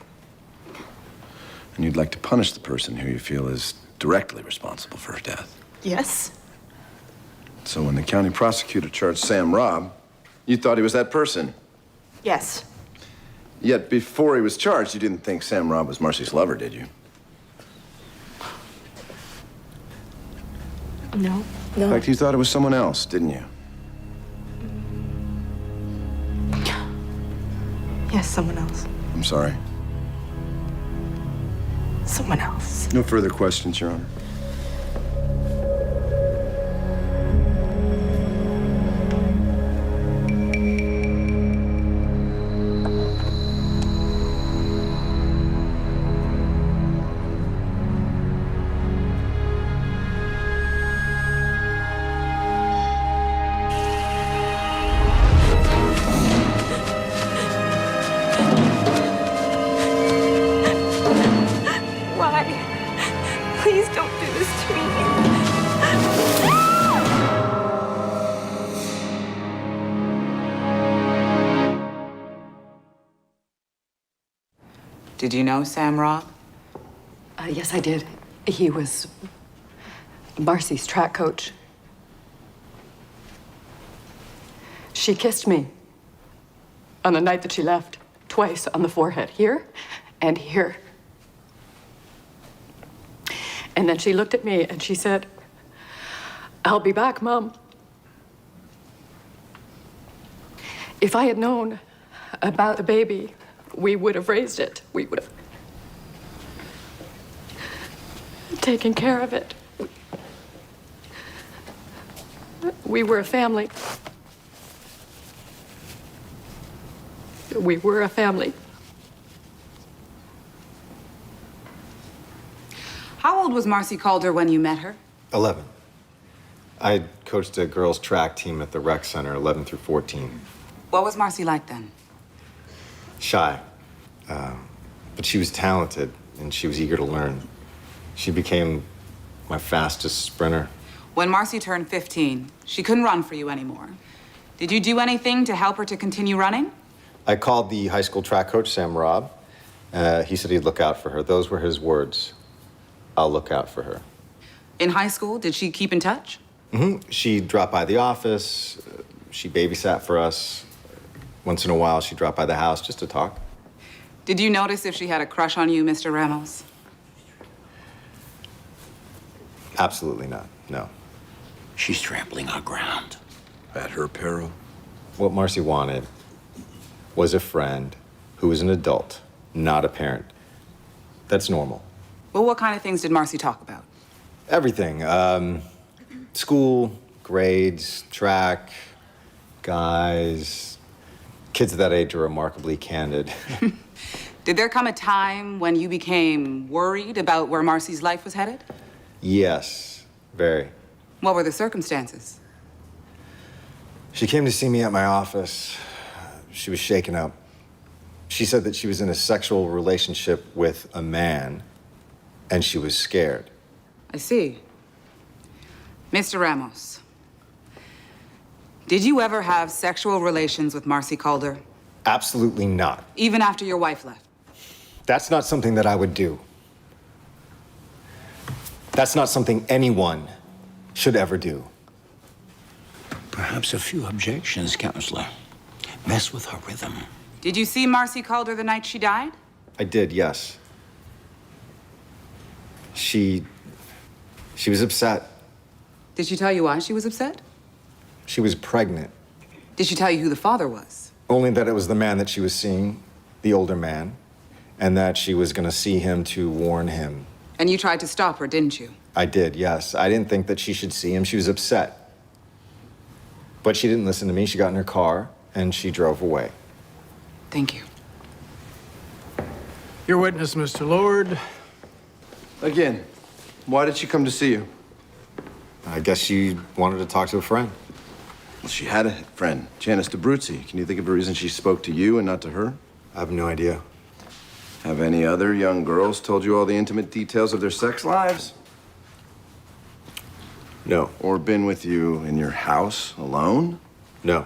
And you'd like to punish the person who you feel is directly responsible for her death.
Yes?
So when the county prosecutor charged Sam Robb, you thought he was that person.
Yes.
Yet before he was charged, you didn't think Sam Robb was Marcy's lover, did you?
No.
In fact, you thought it was someone else, didn't you?
Yes, someone else.
I'm sorry.
Someone else.
No further questions, Your Honor.
Why? Please don't do this to me.
Did you know Sam Robb?
Yes, I did. He was Marcy's track coach. She kissed me on the night that she left, twice on the forehead, here and here. And then she looked at me and she said, "I'll be back, Mom." If I had known about the baby, we would have raised it. We would have taken care of it. We were a family. We were a family.
How old was Marcy Calder when you met her?
11. I coached a girls' track team at the rec center, 11 through 14.
What was Marcy like then?
Shy. But she was talented, and she was eager to learn. She became my fastest sprinter.
When Marcy turned 15, she couldn't run for you anymore. Did you do anything to help her to continue running?
I called the high school track coach, Sam Robb. He said he'd look out for her. Those were his words. I'll look out for her.
In high school, did she keep in touch?
Mm-hmm. She dropped by the office. She babysat for us. Once in a while, she'd drop by the house just to talk.
Did you notice if she had a crush on you, Mr. Ramos?
Absolutely not, no.
She's trampling our ground. At her peril.
What Marcy wanted was a friend who was an adult, not a parent. That's normal.
Well, what kind of things did Marcy talk about?
Everything. School, grades, track, guys. Kids at that age are remarkably candid.
Did there come a time when you became worried about where Marcy's life was headed?
Yes, very.
What were the circumstances?
She came to see me at my office. She was shaken up. She said that she was in a sexual relationship with a man and she was scared.
I see. Mr. Ramos, did you ever have sexual relations with Marcy Calder?
Absolutely not.
Even after your wife left?
That's not something that I would do. That's not something anyone should ever do.
Perhaps a few objections, Counselor. Mess with her rhythm.
Did you see Marcy Calder the night she died?
I did, yes. She was upset.
Did she tell you why she was upset?
She was pregnant.
Did she tell you who the father was?
Only that it was the man that she was seeing, the older man, and that she was gonna see him to warn him.
And you tried to stop her, didn't you?
I did, yes. I didn't think that she should see him. She was upset. But she didn't listen to me. She got in her car and she drove away.
Thank you.
Your witness, Mr. Lord.
Again, why did she come to see you?
I guess she wanted to talk to a friend.
Well, she had a friend, Janice DeBruzzi. Can you think of a reason she spoke to you and not to her?
I have no idea.
Have any other young girls told you all the intimate details of their sex lives?
No.
Or been with you in your house alone?
No.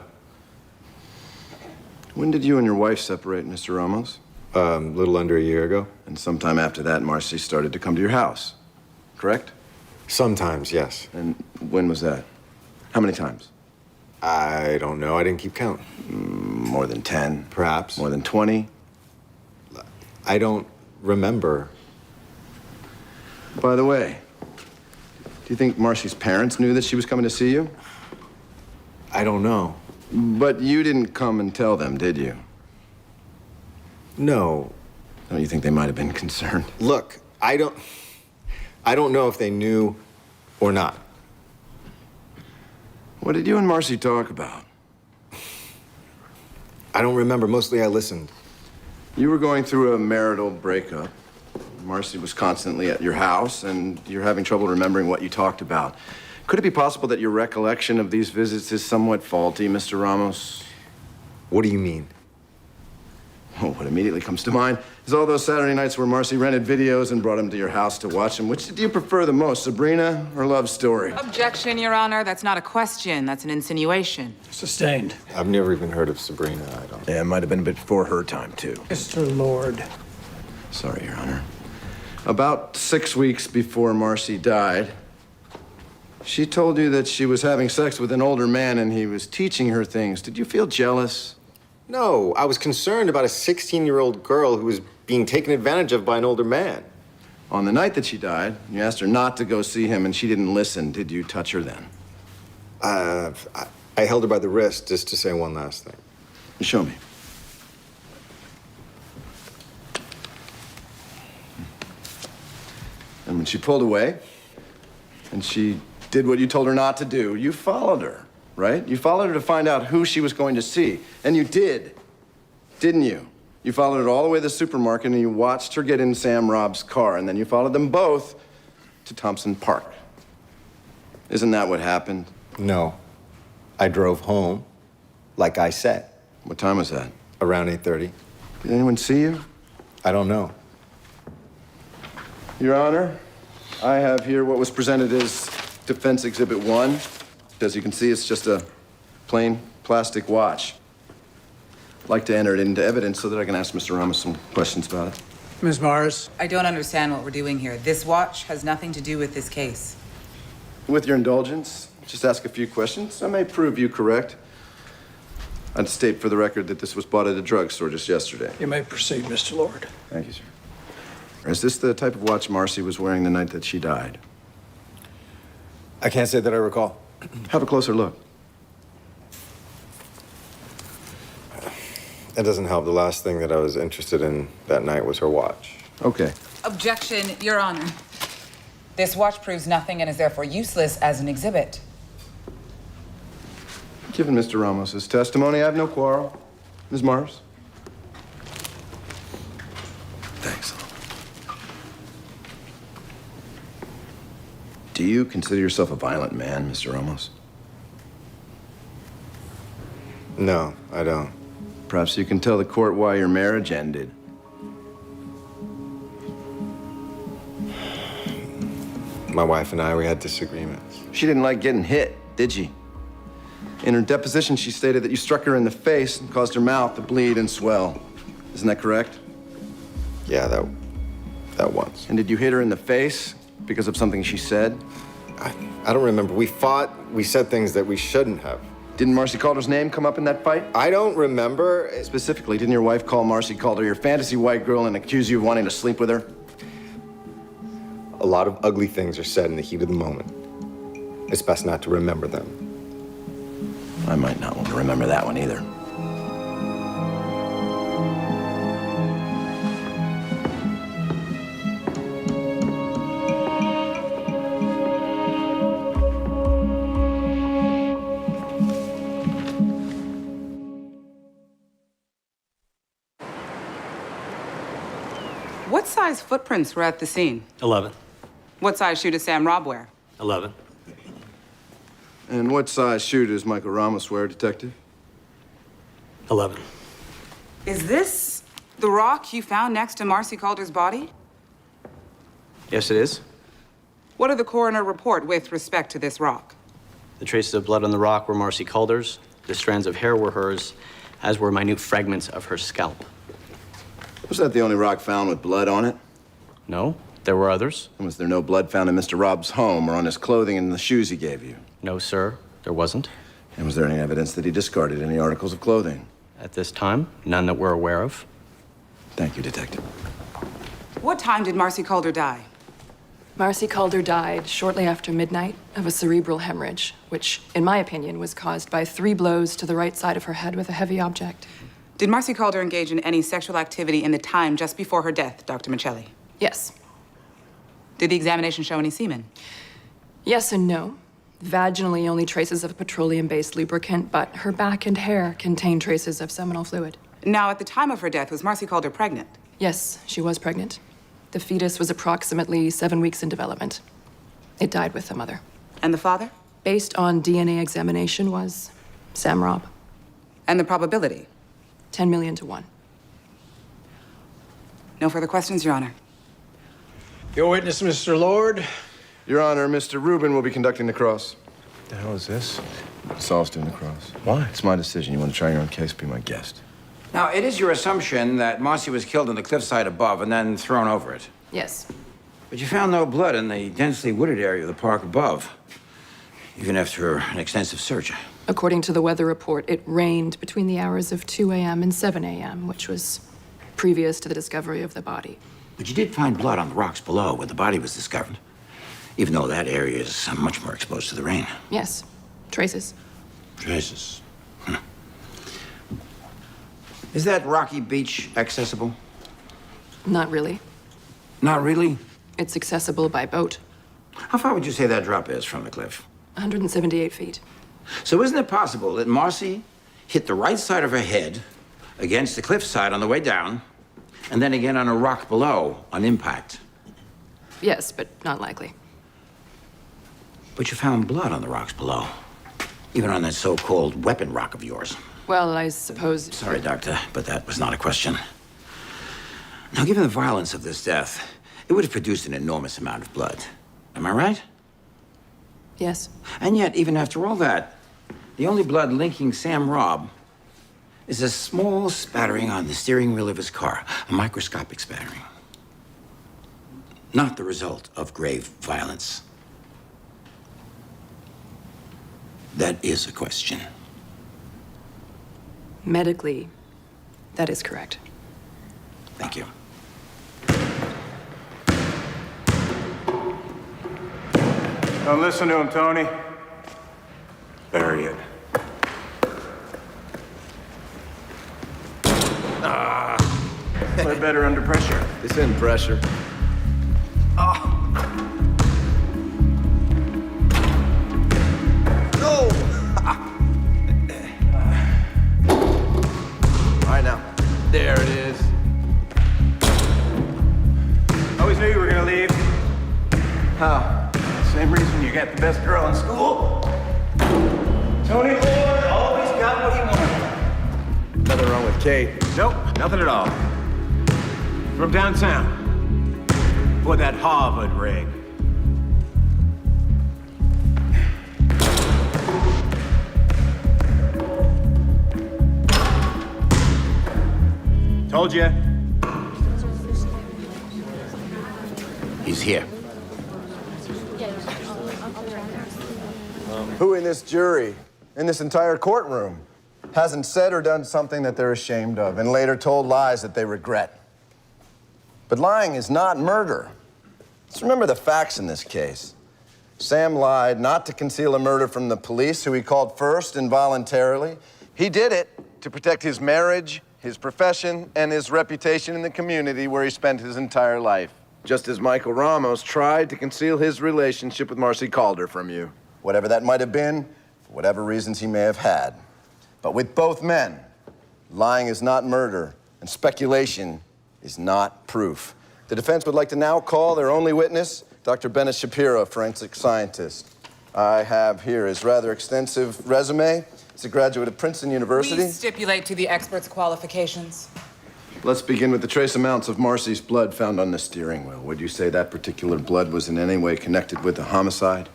When did you and your wife separate, Mr. Ramos?
A little under a year ago.
And sometime after that, Marcy started to come to your house, correct?
Sometimes, yes.
And when was that? How many times?
I don't know. I didn't keep count.
More than 10?
Perhaps.
More than 20?
I don't remember.
By the way, do you think Marcy's parents knew that she was coming to see you?
I don't know.
But you didn't come and tell them, did you?
No.
Don't you think they might have been concerned?
Look, I don't know if they knew or not.
What did you and Marcy talk about?
I don't remember. Mostly I listened.
You were going through a marital breakup. Marcy was constantly at your house, and you're having trouble remembering what you talked about. Could it be possible that your recollection of these visits is somewhat faulty, Mr. Ramos?
What do you mean?
Oh, what immediately comes to mind is all those Saturday nights where Marcy rented videos and brought them to your house to watch them. Which did you prefer the most, Sabrina or Love Story?
Objection, Your Honor. That's not a question. That's an insinuation.
Sustained.
I've never even heard of Sabrina. I don't.
Yeah, it might have been a bit before her time, too.
Mr. Lord.
Sorry, Your Honor. About 6 weeks before Marcy died, she told you that she was having sex with an older man and he was teaching her things. Did you feel jealous?
No, I was concerned about a 16-year-old girl who was being taken advantage of by an older man.
On the night that she died, you asked her not to go see him and she didn't listen. Did you touch her then?
I held her by the wrist just to say one last thing.
Show me. And when she pulled away and she did what you told her not to do, you followed her, right? You followed her to find out who she was going to see. And you did, didn't you? You followed her all the way to the supermarket and you watched her get in Sam Robb's car, and then you followed them both to Thompson Park. Isn't that what happened?
No. I drove home, like I said.
What time was that?
Around 8:30.
Did anyone see you?
I don't know.
Your Honor, I have here what was presented as Defense Exhibit 1. As you can see, it's just a plain plastic watch. I'd like to enter it into evidence so that I can ask Mr. Ramos some questions about it.
Ms. Mars.
I don't understand what we're doing here. This watch has nothing to do with this case.
With your indulgence, just ask a few questions. I may prove you correct. I'd state for the record that this was bought at a drugstore just yesterday.
You may proceed, Mr. Lord.
Thank you, sir. Is this the type of watch Marcy was wearing the night that she died?
I can't say that I recall.
Have a closer look.
That doesn't help. The last thing that I was interested in that night was her watch.
Okay.
Objection, Your Honor. This watch proves nothing and is therefore useless as an exhibit.
Given Mr. Ramos's testimony, I have no quarrel. Ms. Mars? Thanks. Do you consider yourself a violent man, Mr. Ramos?
No, I don't.
Perhaps you can tell the court why your marriage ended.
My wife and I, we had disagreements.
She didn't like getting hit, did she? In her deposition, she stated that you struck her in the face and caused her mouth to bleed and swell. Isn't that correct?
Yeah, that once.
And did you hit her in the face because of something she said?
I don't remember. We fought. We said things that we shouldn't have.
Didn't Marcy Calder's name come up in that fight?
I don't remember.
Specifically, didn't your wife call Marcy Calder your fantasy white girl and accuse you of wanting to sleep with her?
A lot of ugly things are said in the heat of the moment. It's best not to remember them.
I might not want to remember that one either.
What size footprints were at the scene?
11.
What size shoe does Sam Robb wear?
11.
And what size shoe does Michael Ramos wear, Detective?
11.
Is this the rock you found next to Marcy Calder's body?
Yes, it is.
What did the coroner report with respect to this rock?
The traces of blood on the rock were Marcy Calder's. The strands of hair were hers, as were minute fragments of her scalp.
Was that the only rock found with blood on it?
No, there were others.
And was there no blood found in Mr. Robb's home or on his clothing and the shoes he gave you?
No, sir, there wasn't.
And was there any evidence that he discarded any articles of clothing?
At this time, none that we're aware of.
Thank you, Detective.
What time did Marcy Calder die?
Marcy Calder died shortly after midnight of a cerebral hemorrhage, which, in my opinion, was caused by 3 blows to the right side of her head with a heavy object.
Did Marcy Calder engage in any sexual activity in the time just before her death, Dr. Michelli?
Yes.
Did the examination show any semen?
Yes and no. Vaginally, only traces of a petroleum-based lubricant, but her back and hair contain traces of seminal fluid.
Now, at the time of her death, was Marcy Calder pregnant?
Yes, she was pregnant. The fetus was approximately 7 weeks in development. It died with the mother.
And the father?
Based on DNA examination, was Sam Robb.
And the probability?
10 million to 1.
No further questions, Your Honor.
Your witness, Mr. Lord.
Your Honor, Mr. Rubin will be conducting the cross.
What the hell is this?
Saul's doing the cross.
Why?
It's my decision. You want to try your own case, be my guest.
Now, it is your assumption that Marcy was killed on the cliffside above and then thrown over it.
Yes.
But you found no blood in the densely wooded area of the park above, even after an extensive search.
According to the weather report, it rained between the hours of 2 a.m. and 7 a.m., which was previous to the discovery of the body.
But you did find blood on the rocks below where the body was discovered, even though that area is much more exposed to the rain.
Yes. Traces.
Traces. Is that rocky beach accessible?
Not really.
Not really?
It's accessible by boat.
How far would you say that drop is from the cliff?
178 feet.
So isn't it possible that Marcy hit the right side of her head against the cliffside on the way down, and then again on a rock below on impact?
Yes, but not likely.
But you found blood on the rocks below, even on that so-called weapon rock of yours.
Well, I suppose...
Sorry, Doctor, but that was not a question. Now, given the violence of this death, it would have produced an enormous amount of blood. Am I right?
Yes.
And yet, even after all that, the only blood linking Sam Robb is a small spattering on the steering wheel of his car, a microscopic spattering. Not the result of grave violence. That is a question.
Medically, that is correct.
Thank you.
Don't listen to him, Tony. Bury it. Play better under pressure.
This isn't pressure.
No!
All right, now. There it is.
Always knew you were gonna leave.
How?
Same reason you got the best girl in school. Tony Lord always got what he wanted.
Nothing wrong with Kate.
Nope, nothing at all. From downtown. For that Harvard rig. Told you.
He's here.
Who in this jury, in this entire courtroom, hasn't said or done something that they're ashamed of and later told lies that they regret? But lying is not murder. Let's remember the facts in this case. Sam lied not to conceal a murder from the police, who he called first involuntarily. He did it to protect his marriage, his profession, and his reputation in the community where he spent his entire life. Just as Michael Ramos tried to conceal his relationship with Marcy Calder from you. Whatever that might have been, for whatever reasons he may have had. But with both men, lying is not murder, and speculation is not proof. The defense would like to now call their only witness, Dr. Bennett Shapiro, forensic scientist. I have here his rather extensive resume. He's a graduate of Princeton University.
Please stipulate to the expert's qualifications.
Let's begin with the trace amounts of Marcy's blood found on the steering wheel. Would you say that particular blood was in any way connected with the homicide?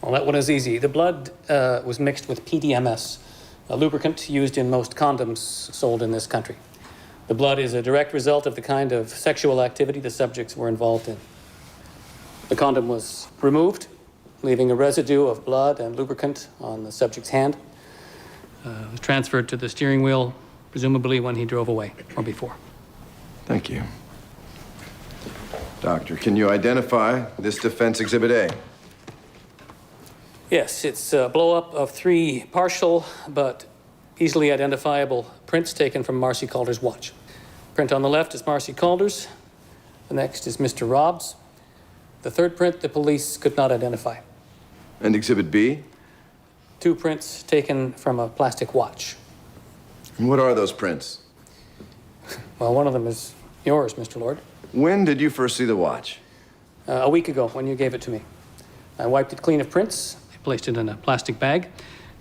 Well, that one is easy. The blood was mixed with PDMS, a lubricant used in most condoms sold in this country. The blood is a direct result of the kind of sexual activity the subjects were involved in. The condom was removed, leaving a residue of blood and lubricant on the subject's hand. It was transferred to the steering wheel, presumably when he drove away or before.
Thank you. Doctor, can you identify this defense exhibit A?
Yes, it's a blow-up of 3 partial but easily identifiable prints taken from Marcy Calder's watch. Print on the left is Marcy Calder's. The next is Mr. Robb's. The third print the police could not identify.
And exhibit B?
2 prints taken from a plastic watch.
And what are those prints?
Well, one of them is yours, Mr. Lord.
When did you first see the watch?
A week ago, when you gave it to me. I wiped it clean of prints, I placed it in a plastic bag,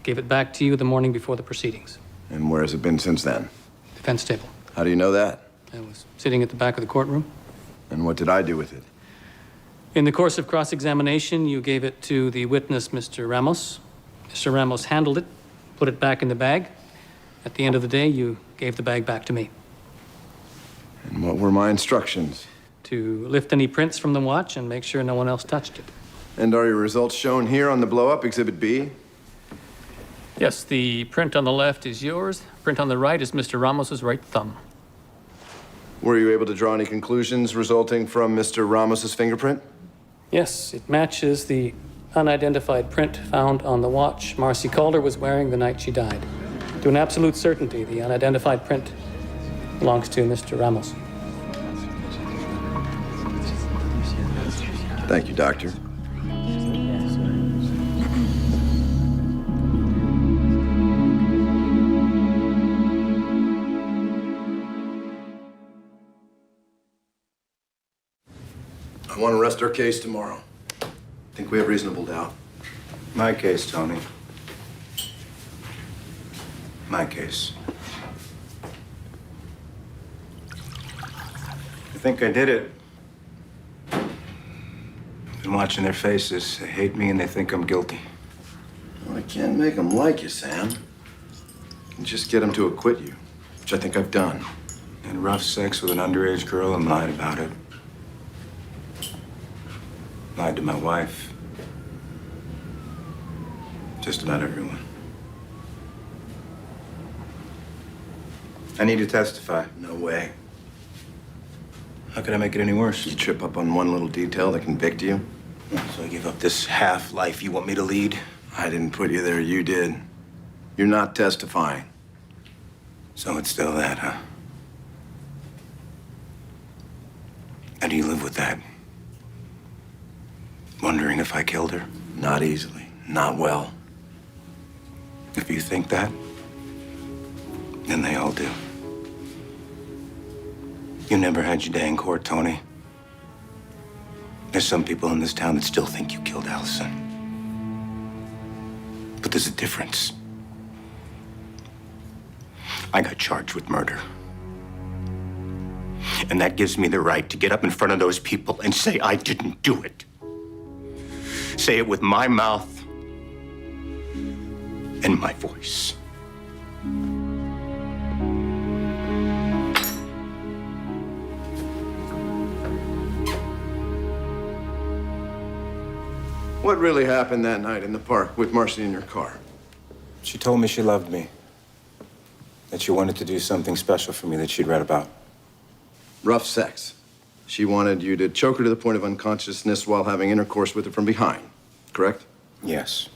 gave it back to you the morning before the proceedings.
And where has it been since then?
Defense table.
How do you know that?
I was sitting at the back of the courtroom.
And what did I do with it?
In the course of cross-examination, you gave it to the witness, Mr. Ramos. Mr. Ramos handled it, put it back in the bag. At the end of the day, you gave the bag back to me.
And what were my instructions?
To lift any prints from the watch and make sure no one else touched it.
And are your results shown here on the blow-up, exhibit B?
Yes, the print on the left is yours. Print on the right is Mr. Ramos's right thumb.
Were you able to draw any conclusions resulting from Mr. Ramos's fingerprint?
Yes, it matches the unidentified print found on the watch Marcy Calder was wearing the night she died. To an absolute certainty, the unidentified print belongs to Mr. Ramos.
Thank you, Doctor. I want to rest our case tomorrow. Think we have reasonable doubt.
My case, Tony. My case. I think I did it. Been watching their faces. They hate me and they think I'm guilty.
Well, I can't make them like you, Sam. I can just get them to acquit you, which I think I've done.
Had rough sex with an underage girl and lied about it. Lied to my wife. Just about everyone. I need to testify.
No way.
How could I make it any worse?
You trip up on one little detail that convict you?
So I give up this half-life you want me to lead?
I didn't put you there, you did. You're not testifying.
So it's still that, huh? How do you live with that? Wondering if I killed her?
Not easily. Not well.
If you think that, then they all do. You never had your day in court, Tony. There's some people in this town that still think you killed Alison. But there's a difference. I got charged with murder. And that gives me the right to get up in front of those people and say I didn't do it. Say it with my mouth and my voice.
What really happened that night in the park with Marcy in your car?
She told me she loved me. That she wanted to do something special for me that she'd read about.
Rough sex. She wanted you to choke her to the point of unconsciousness while having intercourse with her from behind, correct?
Yes.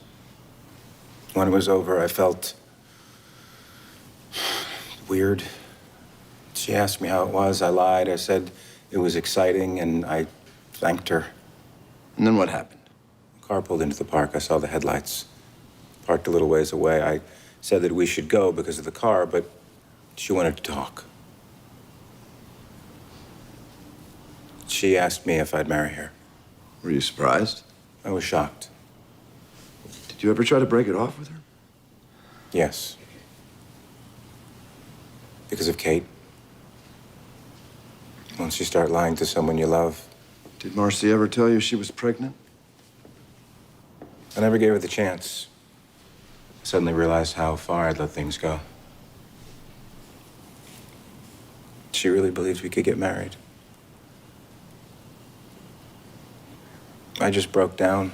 When it was over, I felt weird. She asked me how it was. I lied. I said it was exciting, and I thanked her.
And then what happened?
The car pulled into the park. I saw the headlights. Parked a little ways away. I said that we should go because of the car, but she wanted to talk. She asked me if I'd marry her.
Were you surprised?
I was shocked.
Did you ever try to break it off with her?
Yes. Because of Kate. Once you start lying to someone you love.
Did Marcy ever tell you she was pregnant?
I never gave her the chance. I suddenly realized how far I'd let things go. She really believed we could get married. I just broke down.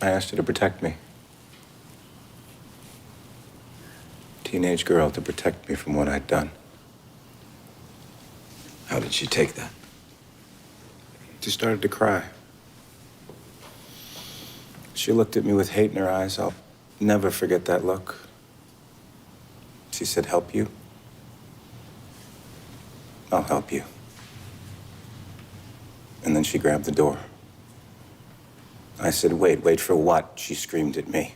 I asked her to protect me. Teenage girl to protect me from what I'd done.
How did she take that?
She started to cry. She looked at me with hate in her eyes. I'll never forget that look. She said, "Help you? I'll help you." And then she grabbed the door. I said, wait for what?" She screamed at me.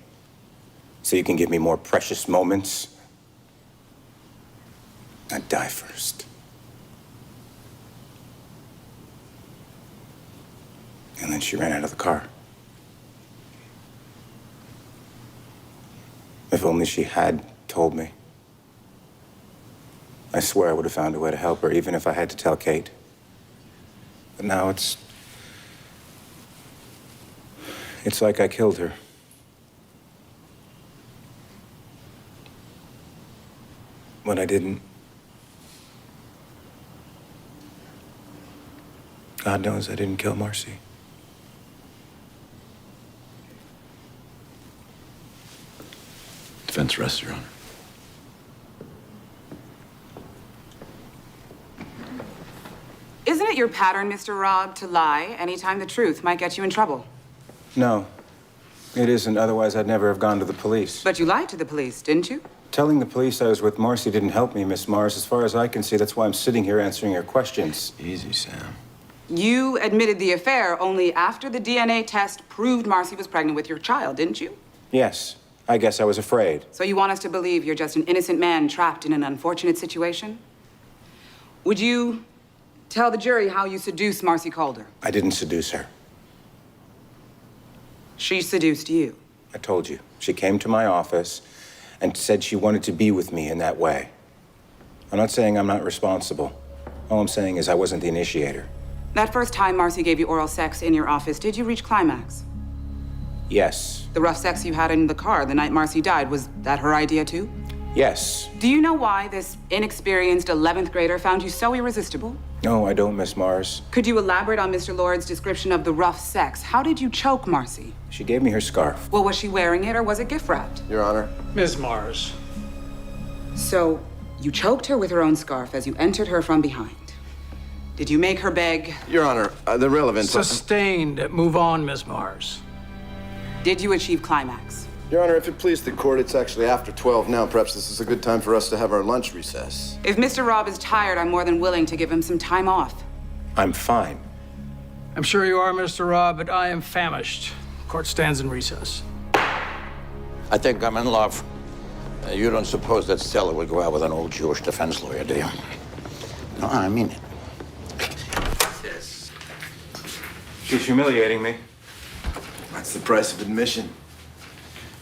"So you can give me more precious moments? I'd die first." And then she ran out of the car. If only she had told me. I swear I would have found a way to help her, even if I had to tell Kate. But now it's like I killed her. But I didn't. God knows I didn't kill Marcy.
Defense rests, Your Honor.
Isn't it your pattern, Mr. Robb, to lie anytime the truth might get you in trouble?
No, it isn't. Otherwise, I'd never have gone to the police.
But you lied to the police, didn't you?
Telling the police I was with Marcy didn't help me, Miss Mars. As far as I can see, that's why I'm sitting here answering your questions.
Easy, Sam.
You admitted the affair only after the DNA test proved Marcy was pregnant with your child, didn't you?
Yes, I guess I was afraid.
So you want us to believe you're just an innocent man trapped in an unfortunate situation? Would you tell the jury how you seduced Marcy Calder?
I didn't seduce her.
She seduced you.
I told you. She came to my office and said she wanted to be with me in that way. I'm not saying I'm not responsible. All I'm saying is I wasn't the initiator.
That first time Marcy gave you oral sex in your office, did you reach climax?
Yes.
The rough sex you had in the car the night Marcy died, was that her idea too?
Yes.
Do you know why this inexperienced 11th grader found you so irresistible?
No, I don't, Miss Mars.
Could you elaborate on Mr. Lord's description of the rough sex? How did you choke Marcy?
She gave me her scarf.
Well, was she wearing it or was it gift wrapped?
Your Honor.
Ms. Mars.
So, you choked her with her own scarf as you entered her from behind. Did you make her beg?
Your Honor, the relevant...
Sustained. Move on, Ms. Mars.
Did you achieve climax?
Your Honor, if it please the court, it's actually after 12 now. Perhaps this is a good time for us to have our lunch recess.
If Mr. Robb is tired, I'm more than willing to give him some time off.
I'm fine.
I'm sure you are, Mr. Robb, but I am famished. Court stands in recess.
I think I'm in love. You don't suppose that Stella would go out with an old Jewish defense lawyer, do you? No, I mean it.
She's humiliating me.
That's the price of admission.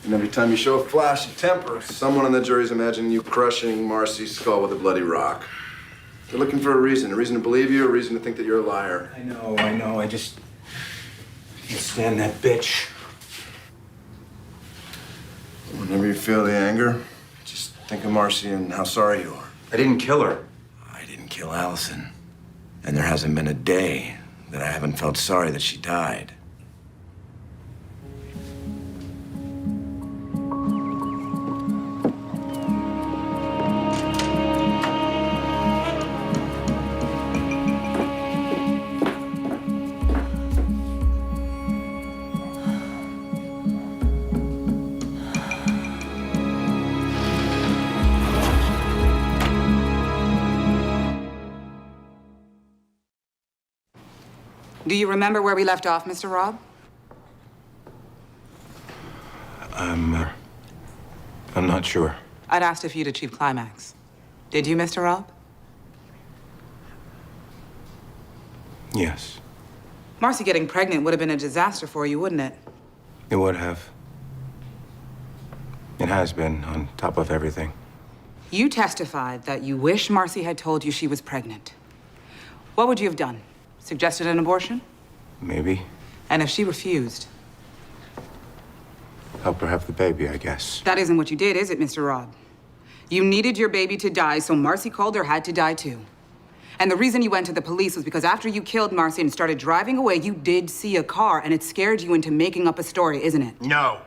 And every time you show a flash of temper, someone on the jury's imagining you crushing Marcy's skull with a bloody rock. They're looking for a reason to believe you, a reason to think that you're a liar.
I know. I just can't stand that bitch.
Whenever you feel the anger, just think of Marcy and how sorry you are.
I didn't kill her.
I didn't kill Alison. And there hasn't been a day that I haven't felt sorry that she died.
Do you remember where we left off, Mr. Robb?
I'm not sure.
I'd asked if you'd achieved climax. Did you, Mr. Robb?
Yes,
Marcy getting pregnant would have been a disaster for you, wouldn't it?
it would have. It has been, on top of everything.
You testified that you wish Marcy had told you she was pregnant. What would you have done? Suggested an abortion?
Maybe.
And if she refused?
Help her have the baby, I guess.
That isn't what you did, is it, Mr. Robb? You needed your baby to die, so Marcy Calder had to die too. And the reason you went to the police was because after you killed Marcy and started driving away, you did see a car, and it scared you into making up a story, isn't it?
No.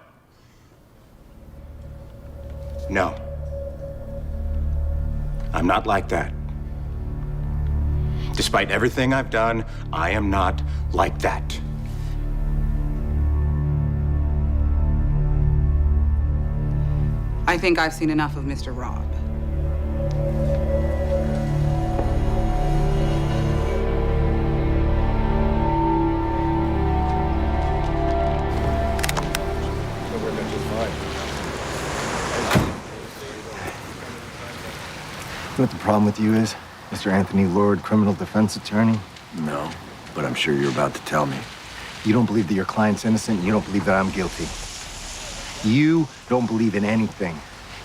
No. I'm not like that. Despite everything I've done, I am not like that.
I think I've seen enough of Mr. Robb.
You know what the problem with you is, Mr. Anthony Lord, criminal defense attorney?
No, but I'm sure you're about to tell me.
You don't believe that your client's innocent, and you don't believe that I'm guilty. You don't believe in anything.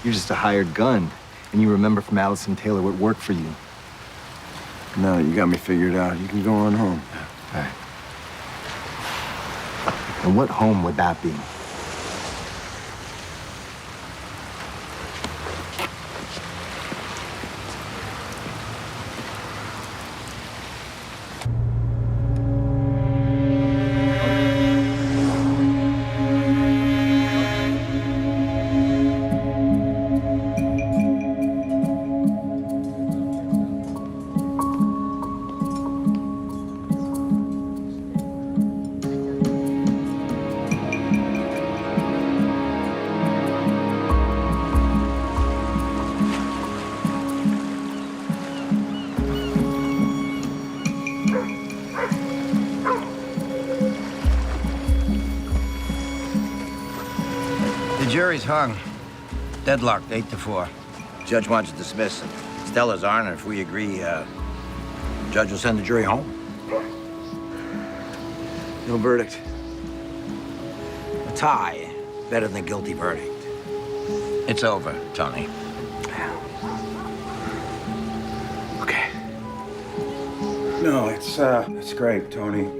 You're just a hired gun, and you remember from Alison Taylor what worked for you.
No, you got me figured out. You can go on home.
All right. And what home would that be?
The jury's hung. Deadlocked, 8-4. Judge wants to dismiss. Stella's honor, if we agree, judge will send the jury home.
No verdict.
A tie, better than a guilty verdict. It's over, Tony.
Okay. No, it's great, Tony.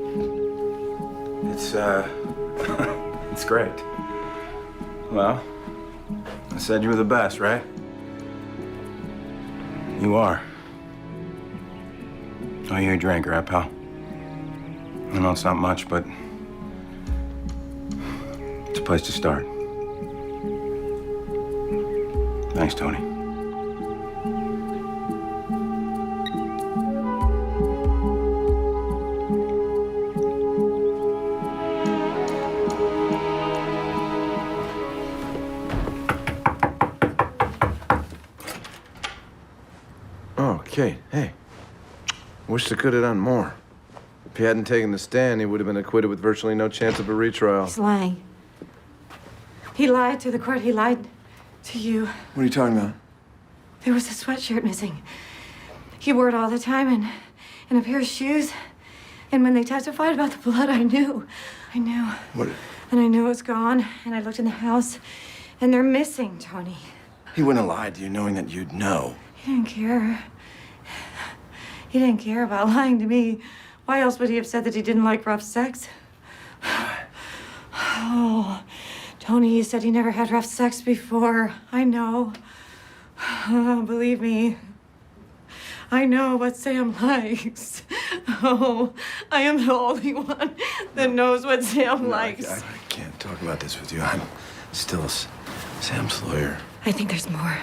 It's great. Well, I said you were the best, right? You are. Oh, you're a drinker, huh, pal? I know it's not much, but it's a place to start. Thanks, Tony. Okay, hey. Wish they could have done more. If he hadn't taken the stand, he would have been acquitted with virtually no chance of a retrial.
He's lying. He lied to the court. He lied to you.
What are you talking about?
There was a sweatshirt missing. He wore it all the time and a pair of shoes. And when they testified about the blood, I knew.
What?
And I knew it was gone. And I looked in the house, and they're missing, Tony.
He wouldn't have lied to you knowing that you'd know.
He didn't care. He didn't care about lying to me. Why else would he have said that he didn't like rough sex? Oh, Tony, he said he never had rough sex before. I know. Oh, believe me. I know what Sam likes. Oh, I am the only one that knows what Sam likes.
I can't talk about this with you. I'm still Sam's lawyer.
I think there's more.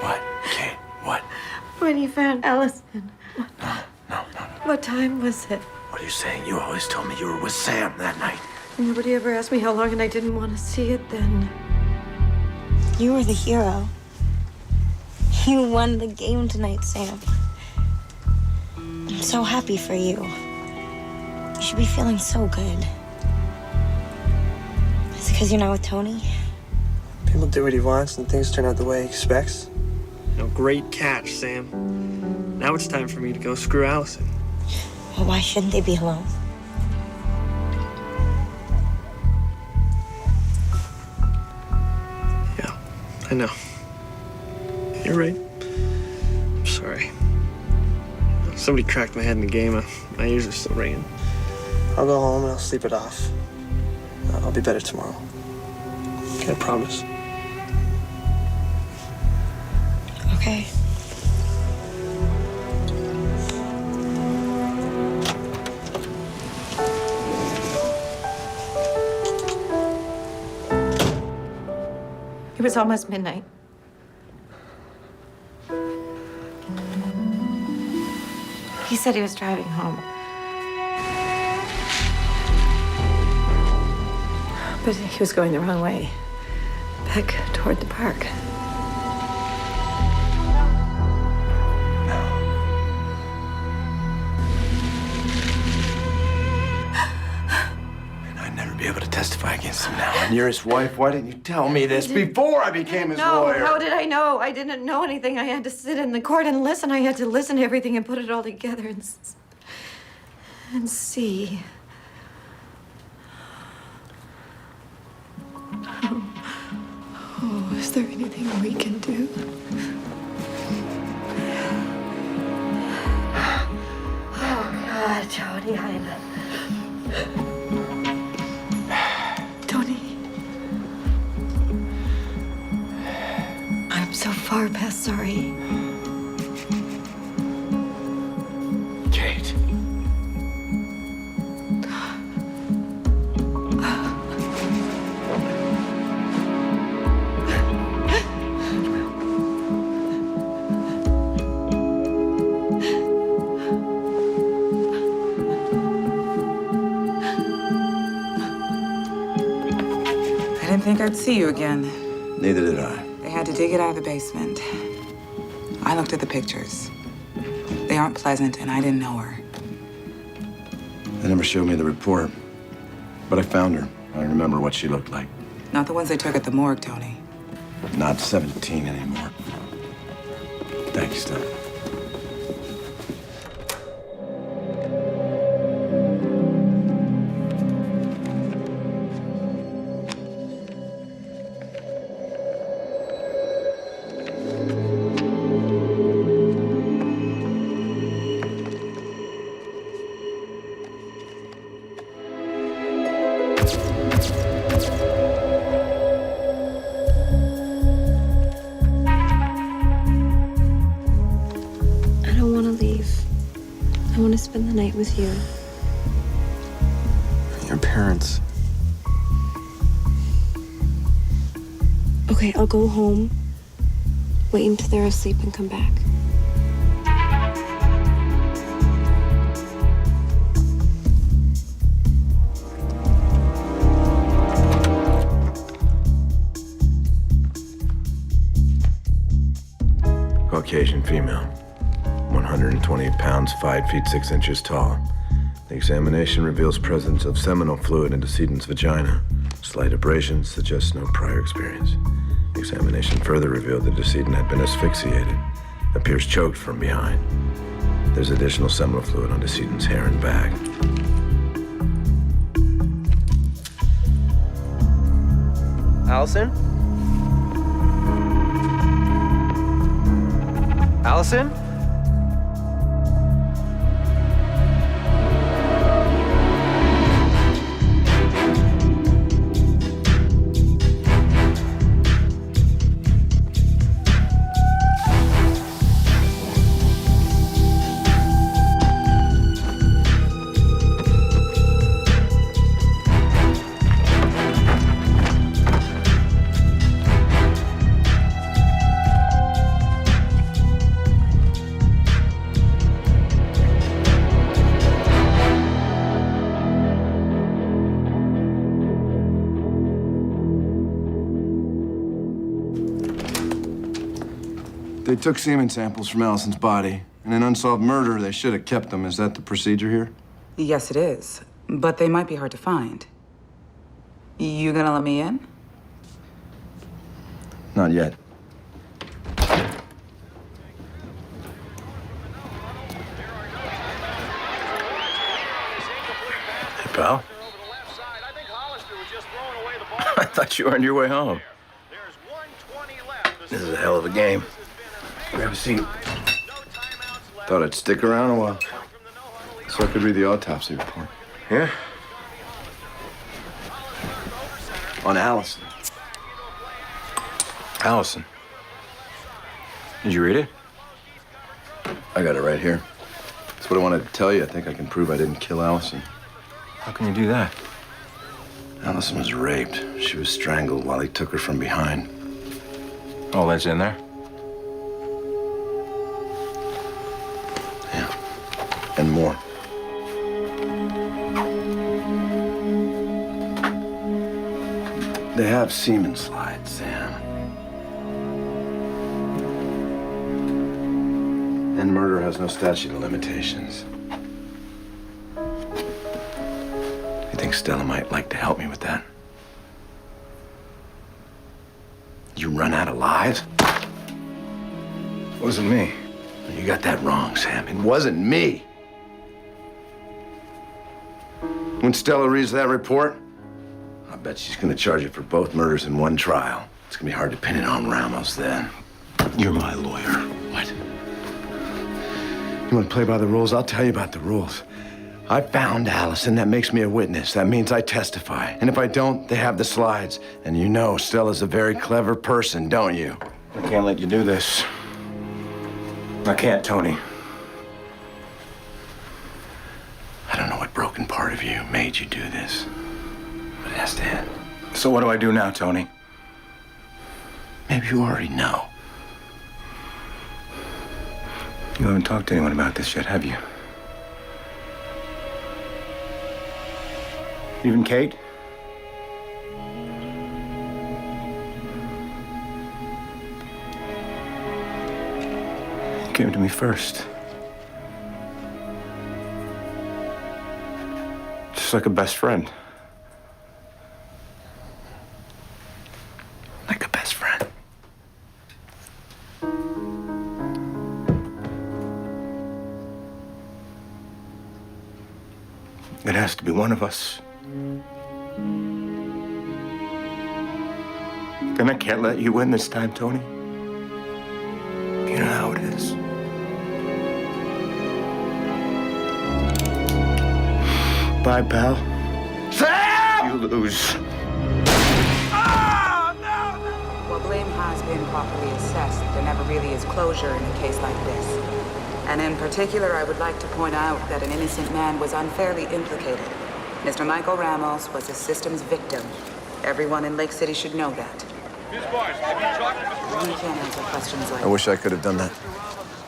What? Kate, what?
When you found Alison.
No.
What time was it?
What are you saying? You always told me you were with Sam that night.
Nobody ever asked me how long, and I didn't want to see it then.
You were the hero. You won the game tonight, Sam. I'm so happy for you. You should be feeling so good. Is it because you're not with Tony?
People do what he wants and things turn out the way he expects. Great catch, Sam. Now it's time for me to go screw Alison.
Well, why shouldn't they be alone?
Yeah, I know. You're right. I'm sorry. Somebody cracked my head in the game. My ears are still ringing. I'll go home and I'll sleep it off. I'll be better tomorrow. Okay, I promise.
Okay.
It was almost midnight. He said he was driving home. But he was going the wrong way, back toward the park.
And I'd never be able to testify against him now. And you're his wife. Why didn't you tell me this before I became his lawyer?
No, how did I know? I didn't know anything. I had to sit in the court and listen. I had to listen to everything and put it all together and see.
Oh, is there anything we can do?
Oh, God, Tony, Tony. I'm so far past sorry.
Kate.
I didn't think I'd see you again.
Neither did I.
They had to dig it out of the basement. I looked at the pictures. They aren't pleasant, and I didn't know her.
They never showed me the report. But I found her. I remember what she looked like.
Not the ones they took at the morgue, Tony.
Not 17 anymore. Thank you, Steph.
I want to spend the night with you.
Your parents.
Okay, I'll go home, wait until they're asleep, and come back.
Caucasian female, 120 pounds, 5 feet 6 inches tall. The examination reveals presence of seminal fluid in decedent's vagina. Slight abrasions suggest no prior experience. The examination further revealed the decedent had been asphyxiated, appears choked from behind. There's additional seminal fluid on decedent's hair and back.
Alison? Alison?
They took semen samples from Alison's body. In an unsolved murder, they should have kept them. Is that the procedure here?
Yes, it is. But they might be hard to find. You gonna let me in?
Not yet.
Hey, pal. I thought you were on your way home. This is a hell of a game. Grab a seat.
Thought I'd stick around a while. So I could read the autopsy report.
Yeah?
On Alison.
Alison. Did you read it?
I got it right here. That's what I wanted to tell you. I think I can prove I didn't kill Alison.
How can you do that?
Alison was raped. She was strangled while he took her from behind.
All that's in there?
Yeah. And more. They have semen slides, Sam. And murder has no statute of limitations. You think Stella might like to help me with that? You run out of lives?
Wasn't me.
You got that wrong, Sam. It wasn't me. When Stella reads that report, I bet she's gonna charge you for both murders in one trial. It's gonna be hard to pin it on Ramos then.
You're my lawyer.
What? You wanna play by the rules? I'll tell you about the rules. I found Alison. That makes me a witness. That means I testify. And if I don't, they have the slides. And you know Stella's a very clever person, don't you?
I can't let you do this. I can't, Tony.
I don't know what broken part of you made you do this, but it has to end.
So what do I do now, Tony?
Maybe you already know.
You haven't talked to anyone about this yet, have you? Even Kate? You came to me first. Just like a best friend.
Like a best friend.
It has to be one of us. And I can't let you win this time, Tony. You know how it is. Bye, pal.
Sam!
You lose.
Well, blame has been properly assessed. There never really is closure in a case like this. And in particular, I would like to point out that an innocent man was unfairly implicated. Mr. Michael Ramos was a system's victim. Everyone in Lake City should know that.
Ms. Barnes, have you talked to Mr. Ramos?
You can't answer questions like
I wish I could have done that.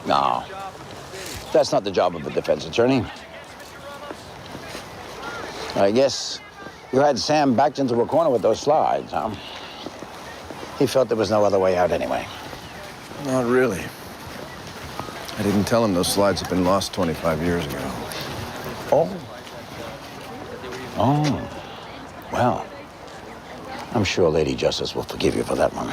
No. That's not the job of a defense attorney. I guess you had Sam backed into a corner with those slides, huh? He felt there was no other way out anyway.
Not really. I didn't tell him those slides had been lost 25 years ago.
Oh. Oh. Well, I'm sure Lady Justice will forgive you for that one.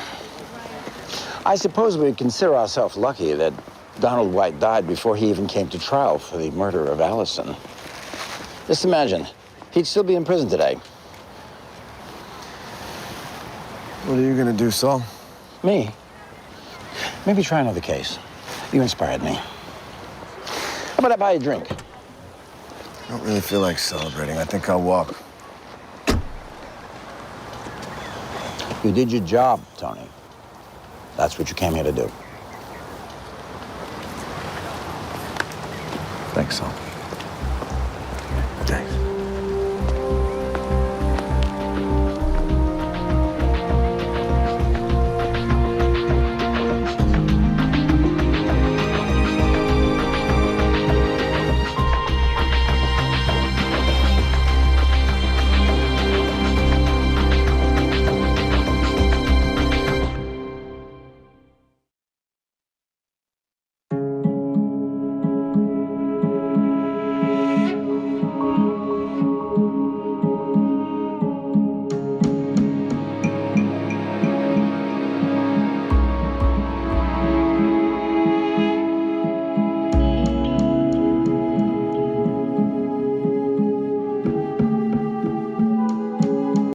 I suppose we consider ourselves lucky that Donald White died before he even came to trial for the murder of Alison. Just imagine, he'd still be in prison today.
What are you gonna do, Saul?
Me? Maybe try another case. You inspired me. How about I buy you a drink?
I don't really feel like celebrating. I think I'll walk.
You did your job, Tony. That's what you came here to do.
Thanks, Saul.